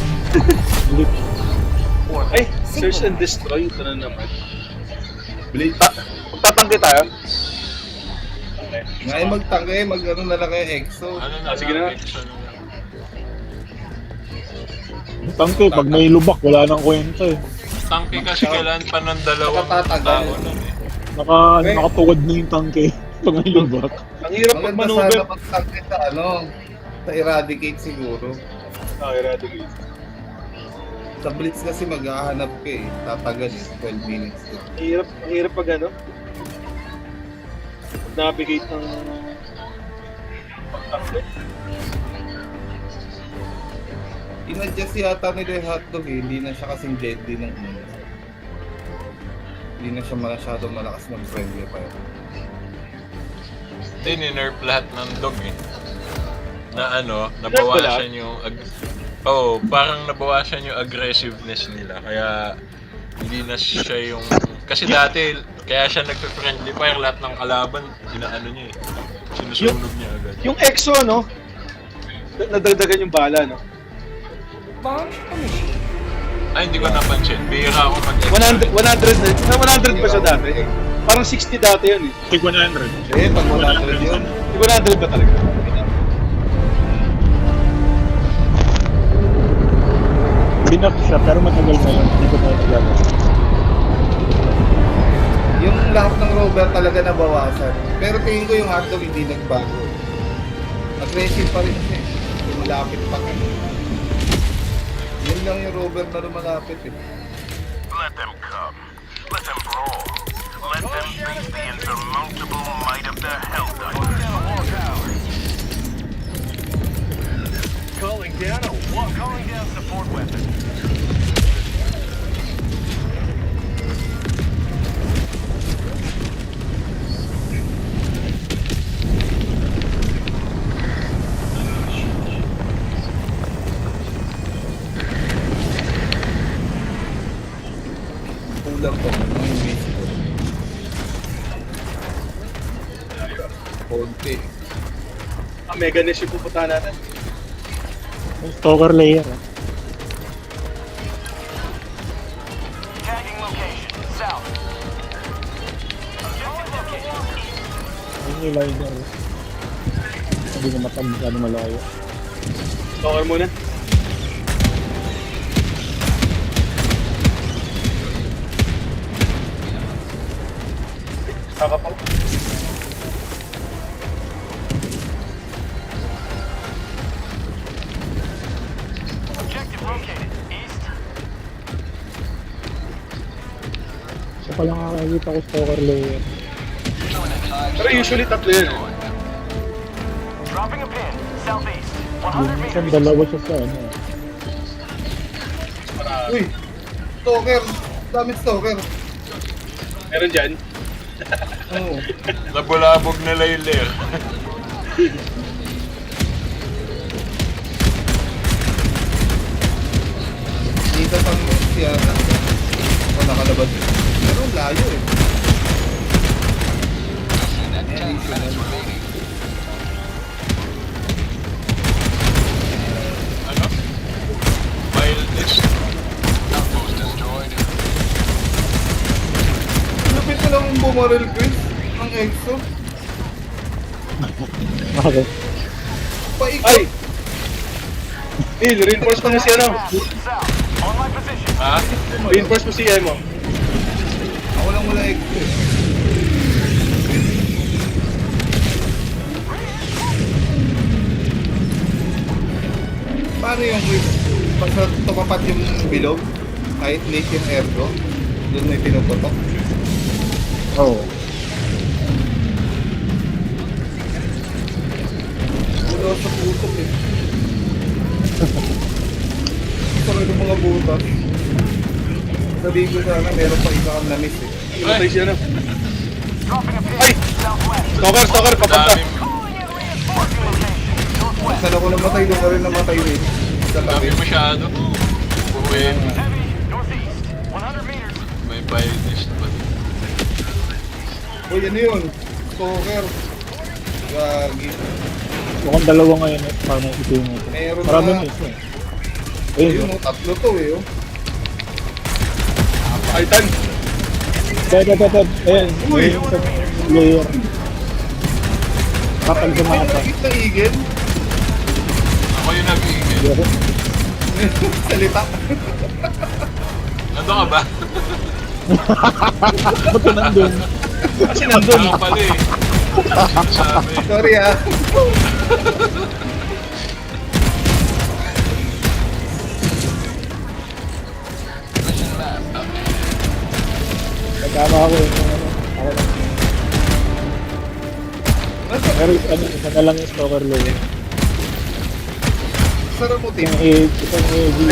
Ay, search and destroy. Ito na naman. Blade. Magtatangke tayo. Okay. Ngayon magtangke, mag-ano na lang kayo EXO. Ano na, Sige na. Exo na lang. Tangke, pag may lubak, wala nang kwenta eh. Tangke kasi kailangan pa ng dalawang Nakatatagal. tao nun eh. Nakatuwad na yung tangke pag may lubak. Ang hirap Maganda mag-maneuver. sana magtangke sa ano, sa eradicate siguro. Eradicate. Sa Blitz kasi maghahanap ka eh. Tatagal eh, 12 minutes. Ang hirap pag ano. Navigate ng pagtangke. In-adjust yata nila yung hotdog eh. Hindi na siya kasing deadly ng una. Hindi na siya masyadong malakas mag-friendly pa yun. Hindi, ninerf lahat ng dog eh. Na ano, nabawasan yung... parang nabawasan yung aggressiveness nila. Kaya hindi na siya yung... Kasi dati, kaya siya nagpe-friendly fire, lahat ng kalaban, inaano niya eh. Sinusunog niya agad. Yung EXO, no? Nadagdagan yung bala, no? Launch initiated. Ay, hindi ko napansin. Bihira ako 100 ba siya dati? Parang 60 dati yun eh. Tig 100. Eh, pag 100 yun. 100 ba talaga? Binak siya, pero matagal na yun. Hindi ko na nagagawa. Yung lahat ng rover talaga nabawasan. Pero tingin ko yung hotdog hindi nagbago. Aggressive pa rin siya eh. Lumalapit pa ka. Yun lang yung rover na lumalapit eh. Let them come. Let them brawl. Let them face the insurmountable might of the Helldiver. Calling down support weapon. Kulang pa man yung base ko. Konti. Mega Nest yung pupuntahan natin. May stalker layer. Tagging location. South. Objective location. Ayun yung liner. Hindi na masyado malayo. Stalker muna. Kakapaw. Objective located. East. Siya pala nakakakita ko stalker layer. Pero usually tatlo yun eh. Dropping a pin. Southeast. 100 Yung isang meters. dalawa siya sa ano. Uy! Stalker! Daming stalker! Meron dyan. Oo. Nabulabog nila yung lair. Dito sa siya na. O nakalabas. Pero layo eh. Ano? Mildest. Outpost destroyed. Lupit ko lang yung bumaril Chris. Ang EXO. Bakit? Paikot. Ay! Neil, reinforce mo na si ano. South. On my position. Ha? Reinforce mo si Emo. Ako lang wala EXO eh. Paano yung Chris? Basta tumapat yung bilog? Kahit late yung ergo? Doon may pinuputok? Oo. Wala sa putok eh. Sakit yung mga butas. Sabihin ko sana meron pa isa kang na-miss eh. Imatay si ano. Dropping a pin. Ay! Southwest. Stalker, papunta. Daming, Calling in reinforcing location. Northwest. Saan ako namatay, doon ka rin namatay rin. Sa tabi. dami masyado. Buwin. Heavy. Northeast. 100 meters. May mildest pa. Uy, ano yun? Stalker. Gagi. Mukhang dalawa ngayon eh. Paano ito yung ito. Meron Marami na. na isa eh. Ayun, oh, tatlo to eh. Oh. Titan. Ayan. Uy! Yung sa layer. Kapag Ay, sumata. nakikit na Eagle. Ako yung nag-iigil. Salita. Nandun ka ba? Ba't ka nandun? Kasi nandun. Ako pala eh. Sabi. Sorry ah. Nagkama ako yung ako lang. Pero ano, isa na lang yung stalker low. Sarap mo, team. Isang heavy.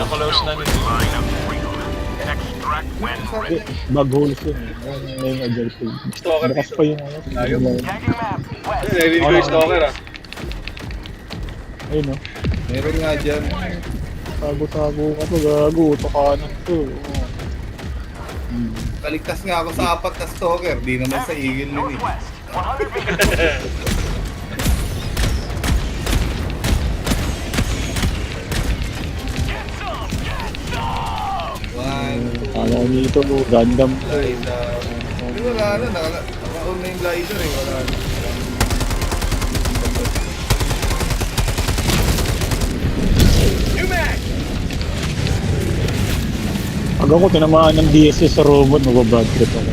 Close na nito. Line of freedom. Extract when ready. Bag holes yun. Yan yung aggressive. Stalker Bukas dito. pa yung ano. Layo. Tagging map. West. Narinig ko yung stalker ah. Ayun o. Meron nga dyan. Tago-tago ka to, gago. Tokanan to. Kaligtas nga ako sa 4 na stalker. Di naman sa Eagle yun eh. Northwest. 100 meters. Get some. Get some. One, Ano ko nito, Gundam. glider. Hindi wala na. Naka-on na yung glider eh. Wala na. New mag. Pag ako tinamaan ng DSS sa robot, mababad trip ako.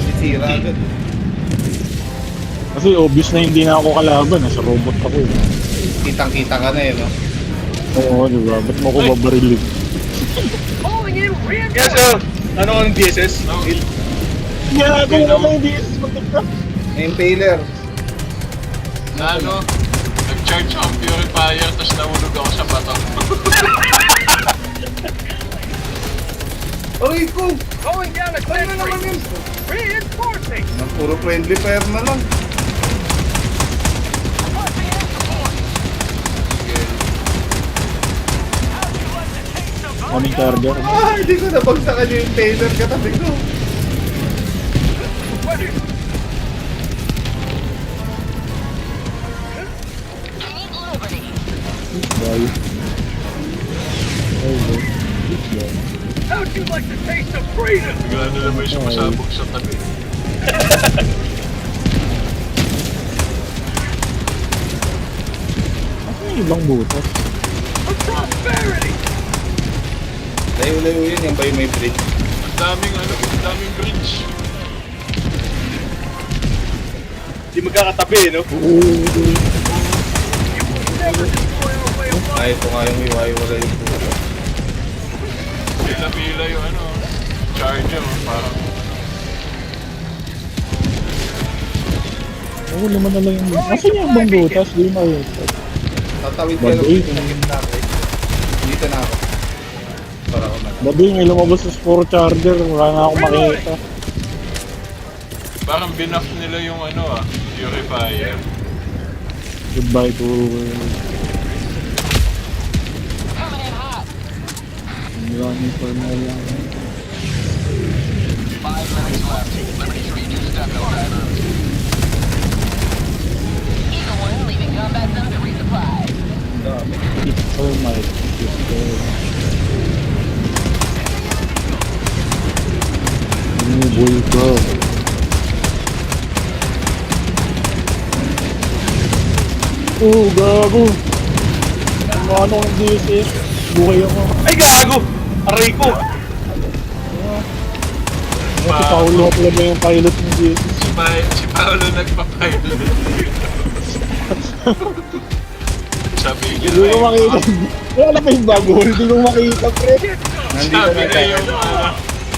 Sisira agad. Kasi obvious na hindi na ako kalaban, nasa robot ako eh. Kitang-kita ka na eh, no? Oo, diba? Ba't mo ako babarilin? Calling in Kaya reinforcements. so, ano ang DSS? Yeah, kung ano yung DSS magkita. Impaler. Na ano, nag-charge ang purifier tapos nahulog ako sa bato. Aray ko! Calling down a Ano naman sentry. yun? Reinforcing. Puro friendly fire na lang. Requesting air support. How'd you like to taste the Kaming charger. Ah, hindi ko nabagsakan yung impaler katabi ko. Dahil. Oh, How'd you like to taste of freedom? Bigla nila may sumasabog sa tabi. ano yung ibang butas? For prosperity. Layo-layo yun, yung ba yung may bridge? Ang daming bridge. Hindi magkakatabi, no? Never destroy our way of life. Ay, ito nga yung iwaywala yung puto. Pila-pila yung ano, charger. Parang Oo, naman na lang yung butas. Nasaan yung ibang butas? Di mo makita. Tatawid ka Baduy. lang dito ng gitna ko eh. Dito na ako. Para ako na. Baduy, may lumabas sa spore charger. Wala na akong makita. parang binuff nila yung ano purifier. Goodbye to... Running for my life. 5 minutes left. Liberty 3, do step no driver. Eagle 1 leaving combat zone to resupply. Ang dami. It's all my sister. Boy ko. Oh, gago. Ano ang DSS? Buhay ako. Ay, gago! Aray ko! Si Paolo pala ba yung pilot ng DSS? Si Paolo nagpa-pilot. Sabi Hindi ko makita. Wala pa yung bago. Hindi ko makita, pre. Nandito sabi na na tayo. yung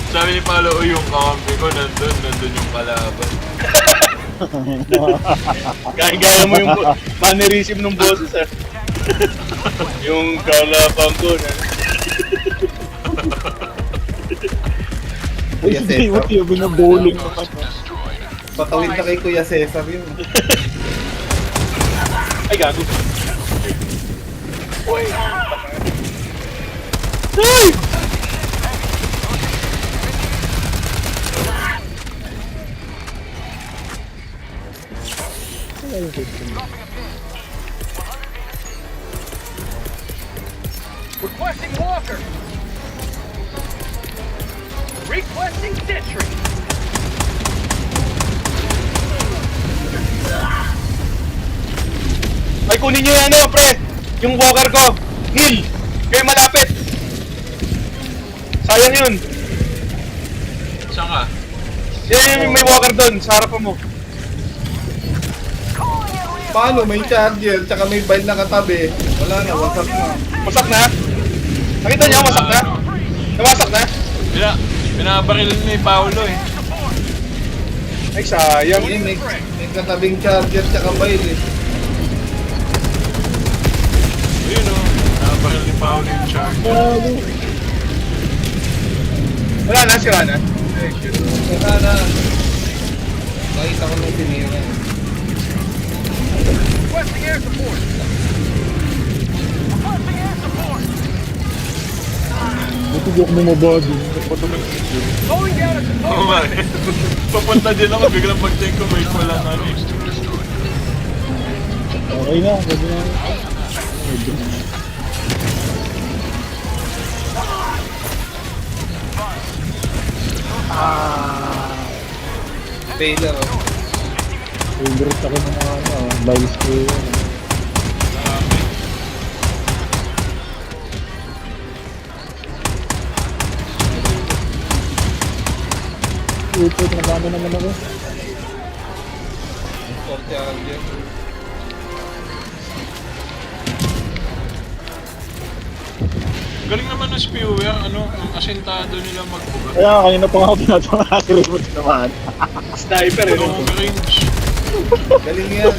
sabi ni Paolo, "Oh, yung kakampi ko nandun yung kalaban." Gaya mo yung mannerism ng boses, ah. Yung kalabang ko na. Ay, Kuya hindi mo Cesar. tiyo, binabowling naman. Patawid na kay Kuya Cesar yun. Ay, gago. Requesting walker. Requesting sentry. Ay, kunin nyo yung ano, pre! Yung walker ko! Heal! Kayo malapit! Sayang yun! Saan ka? Yan, may walker doon, sa harapan mo. Paano? May charger, tsaka may bile na katabi. Wala na, wasak na. Wasak na? Nakita niyo, wasak na? Nawasak na? Pinabaril ni Paolo eh. Ay, sayang. May katabing charger, tsaka bile eh. Yun o. Pinabaril ni Paolo yung charger. Wala na, sira na. Saka na. Nakita ko nung tinira. Requesting air support. Requesting air support. Buti di ako bumabado. Going down at the Oo nga eh. Papunta din ako, biglang pag-check ko, wait mo lang ano eh. Okay na, pwede na. Taylor, oh. Favorite ako ng mga ano, biles ko yun. Ito, nabano naman ako. Install charger. Galing naman ng spewer, ano, ang asentado nila magbuga. Kaya kanina pa nga ako pinatawa si Raymond naman. Sniper, eh. Long range. Galing yan.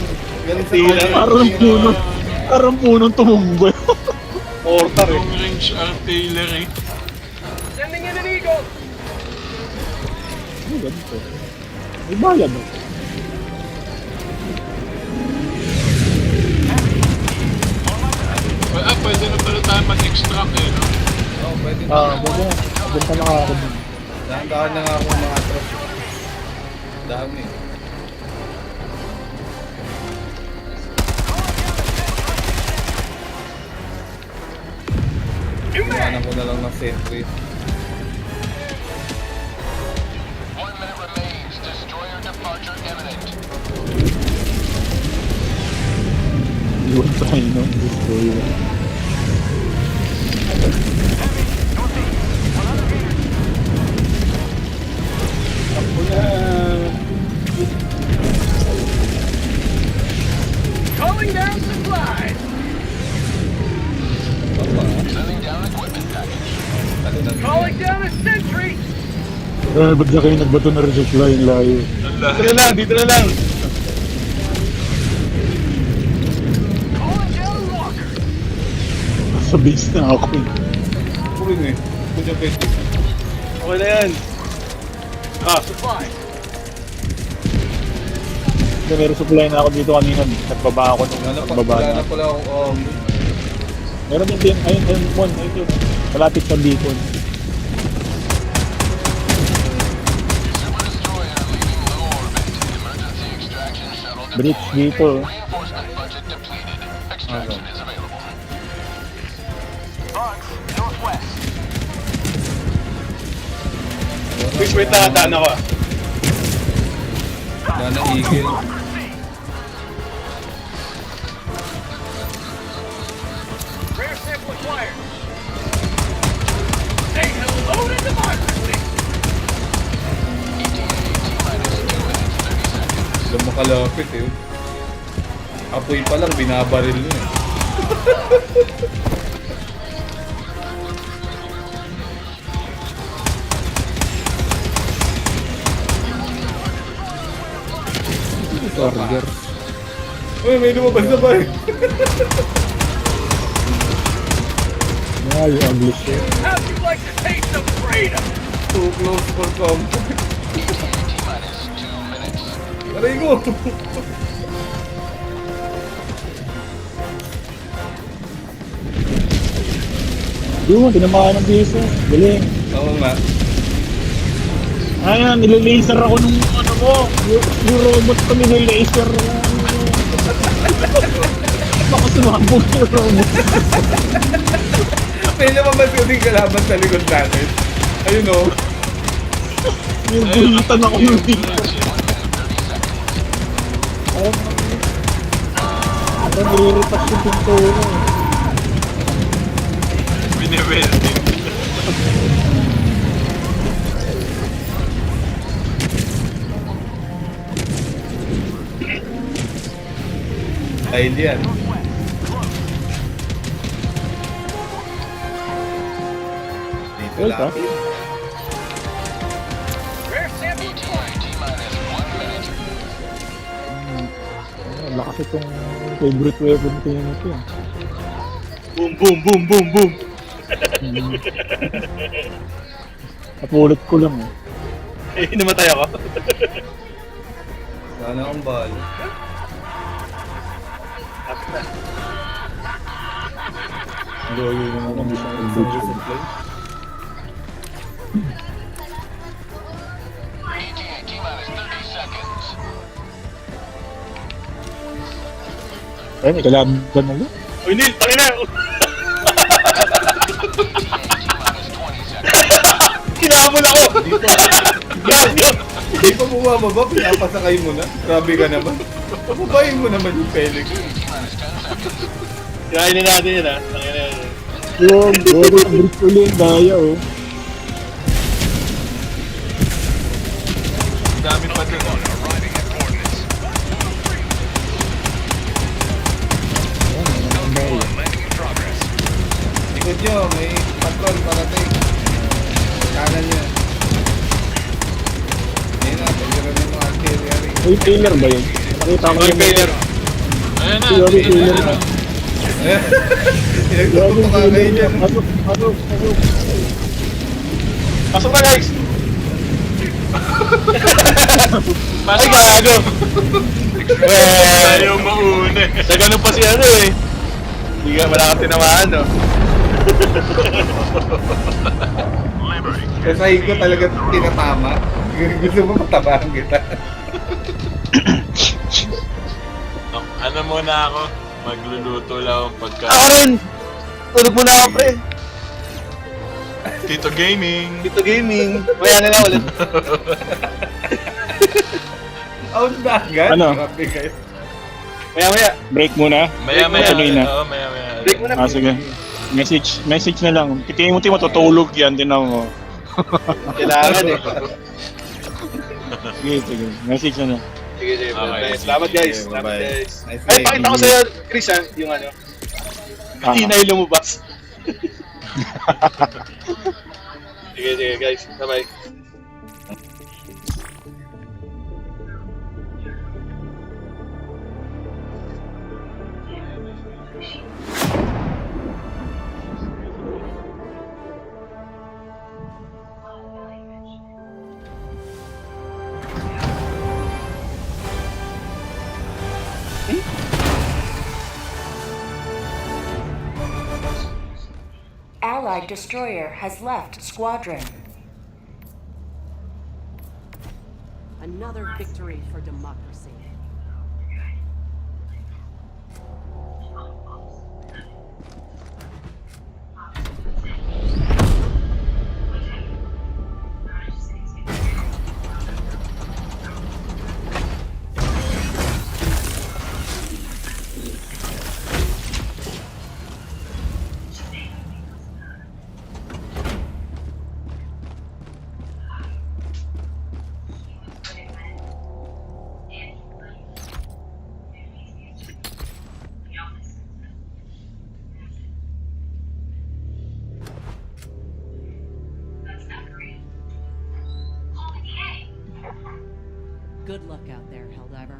Galing sa Tila. Parang punong tumunggoy. Mortar, eh. Long range artillery. Sending in an eagle. Ano ganito? May bayad mo. Pwede na pala tayo mag-extract eh, no? Oo, pwede na. Pwede na. Punta na ako dun. Dahan-dahan na nga ako mga truck. Dami. Iwanan ko na lang ng sentry. 1 minute remains. Destroyer departure imminent. Iwan tayo, no? Destroyer. Ako na. Calling down supplies. Sending down equipment package. Calling down a sentry. Ba't na kayo nagbato na resupply yung layo? Dito na lang, dito na lang. Calling down a walker. Sa base na ako eh. Ako rin eh. Kunya pwede. Okay na yan. Supplies. Kasi may resupply na ako dito kanina. Nagbaba ako nung nagbaba Wala na. na pala akong Meron din, ayun, Mon, ayun. Malapit sa beacon. Super destroyer leaving low orbit. Emergency extraction shuttle Bridge deployed. dito. Reinforcement budget depleted. Extraction is available. Bugs, northwest. Please wait na daan ako. Wala na eagle. Rare sample acquired. Say hello to democracy. Alam mo kalapit eh. Apoy pa lang, binabaril nyo eh. Charger. Uy, may lumabas na ba eh? Yung English eh. How'd you like to taste of freedom? Too close for comfort. T-minus 2 minutes. Aray ko! Yun, tinamaan ng biso. Galing. Oo nga. Ayan, nililaser ako nung ano mo. Yung robot ko nililaser. Baka sumabog yung robot. May lumabas ko din kalaban sa likod natin. Ayun o. Yung bulitan ako ng dito. Ano nililipas yung pintura. Biniwelding. Dahil yan. Dito Well, lang. Lakas itong favorite weapon ko yun ito. Boom, boom, boom, boom, boom. Napulot ko lang eh. Eh, namatay ako. Sana ang bal. Loyo naman ang isang endurance supply. Ay, may kalaban na yun. Uy, Neil, tangin na! Kinamol ako! Yan yun! Hindi pa bumababa, pinapasakay mo na. Grabe ka naman. Papabayin mo naman yung Felix. Kirain na natin yun, ha? Tangin na yun. Yung, body break ulit yung daya oh. Dami pa din. Likod nyo, may patrol parating. Kanan nyo. Ayun na, pagkira na yung mga artillery. May trailer ba yun? Nakita ko Uy, yung Baylor! Ayan na. Theory trailer na. Pinagtutok ka kayo dyan. Pasok, pasok, pasok. Pasok na, guys! Pasok. Ay, gago! Ayaw mauna eh. Sa ganun pa si ano eh. Hindi ka wala kang tinamaan, no? Sa sahig ko talaga tinatama. Gusto mo matabahan kita. Ano muna ako? Magluluto lang ang pagkain. Ako rin! Tulog muna ako, pre. Tito Gaming. Dito gaming. Maya na lang ulit. Out na agad? Ano? Grabe kayo. Maya. Break muna. Maya-maya. Tuloy na. Oo, maya-maya. Break muna. Ah, sige. Message na lang. Tingin mo matutulog yan din ako. Kailangan eh. Sige, sige. Message na lang. Sige, sige. Okay. Salamat, guys. Sige, Salamat, bye-bye. guys. Nice Ay, day. pakita ko sa'yo, Chris, ha? Yung ano. Ah. Hindi na yung lumabas. Sige, sige, guys. Bye-bye. Allied destroyer has left squadron. Another victory for democracy. Good luck out there, Helldiver.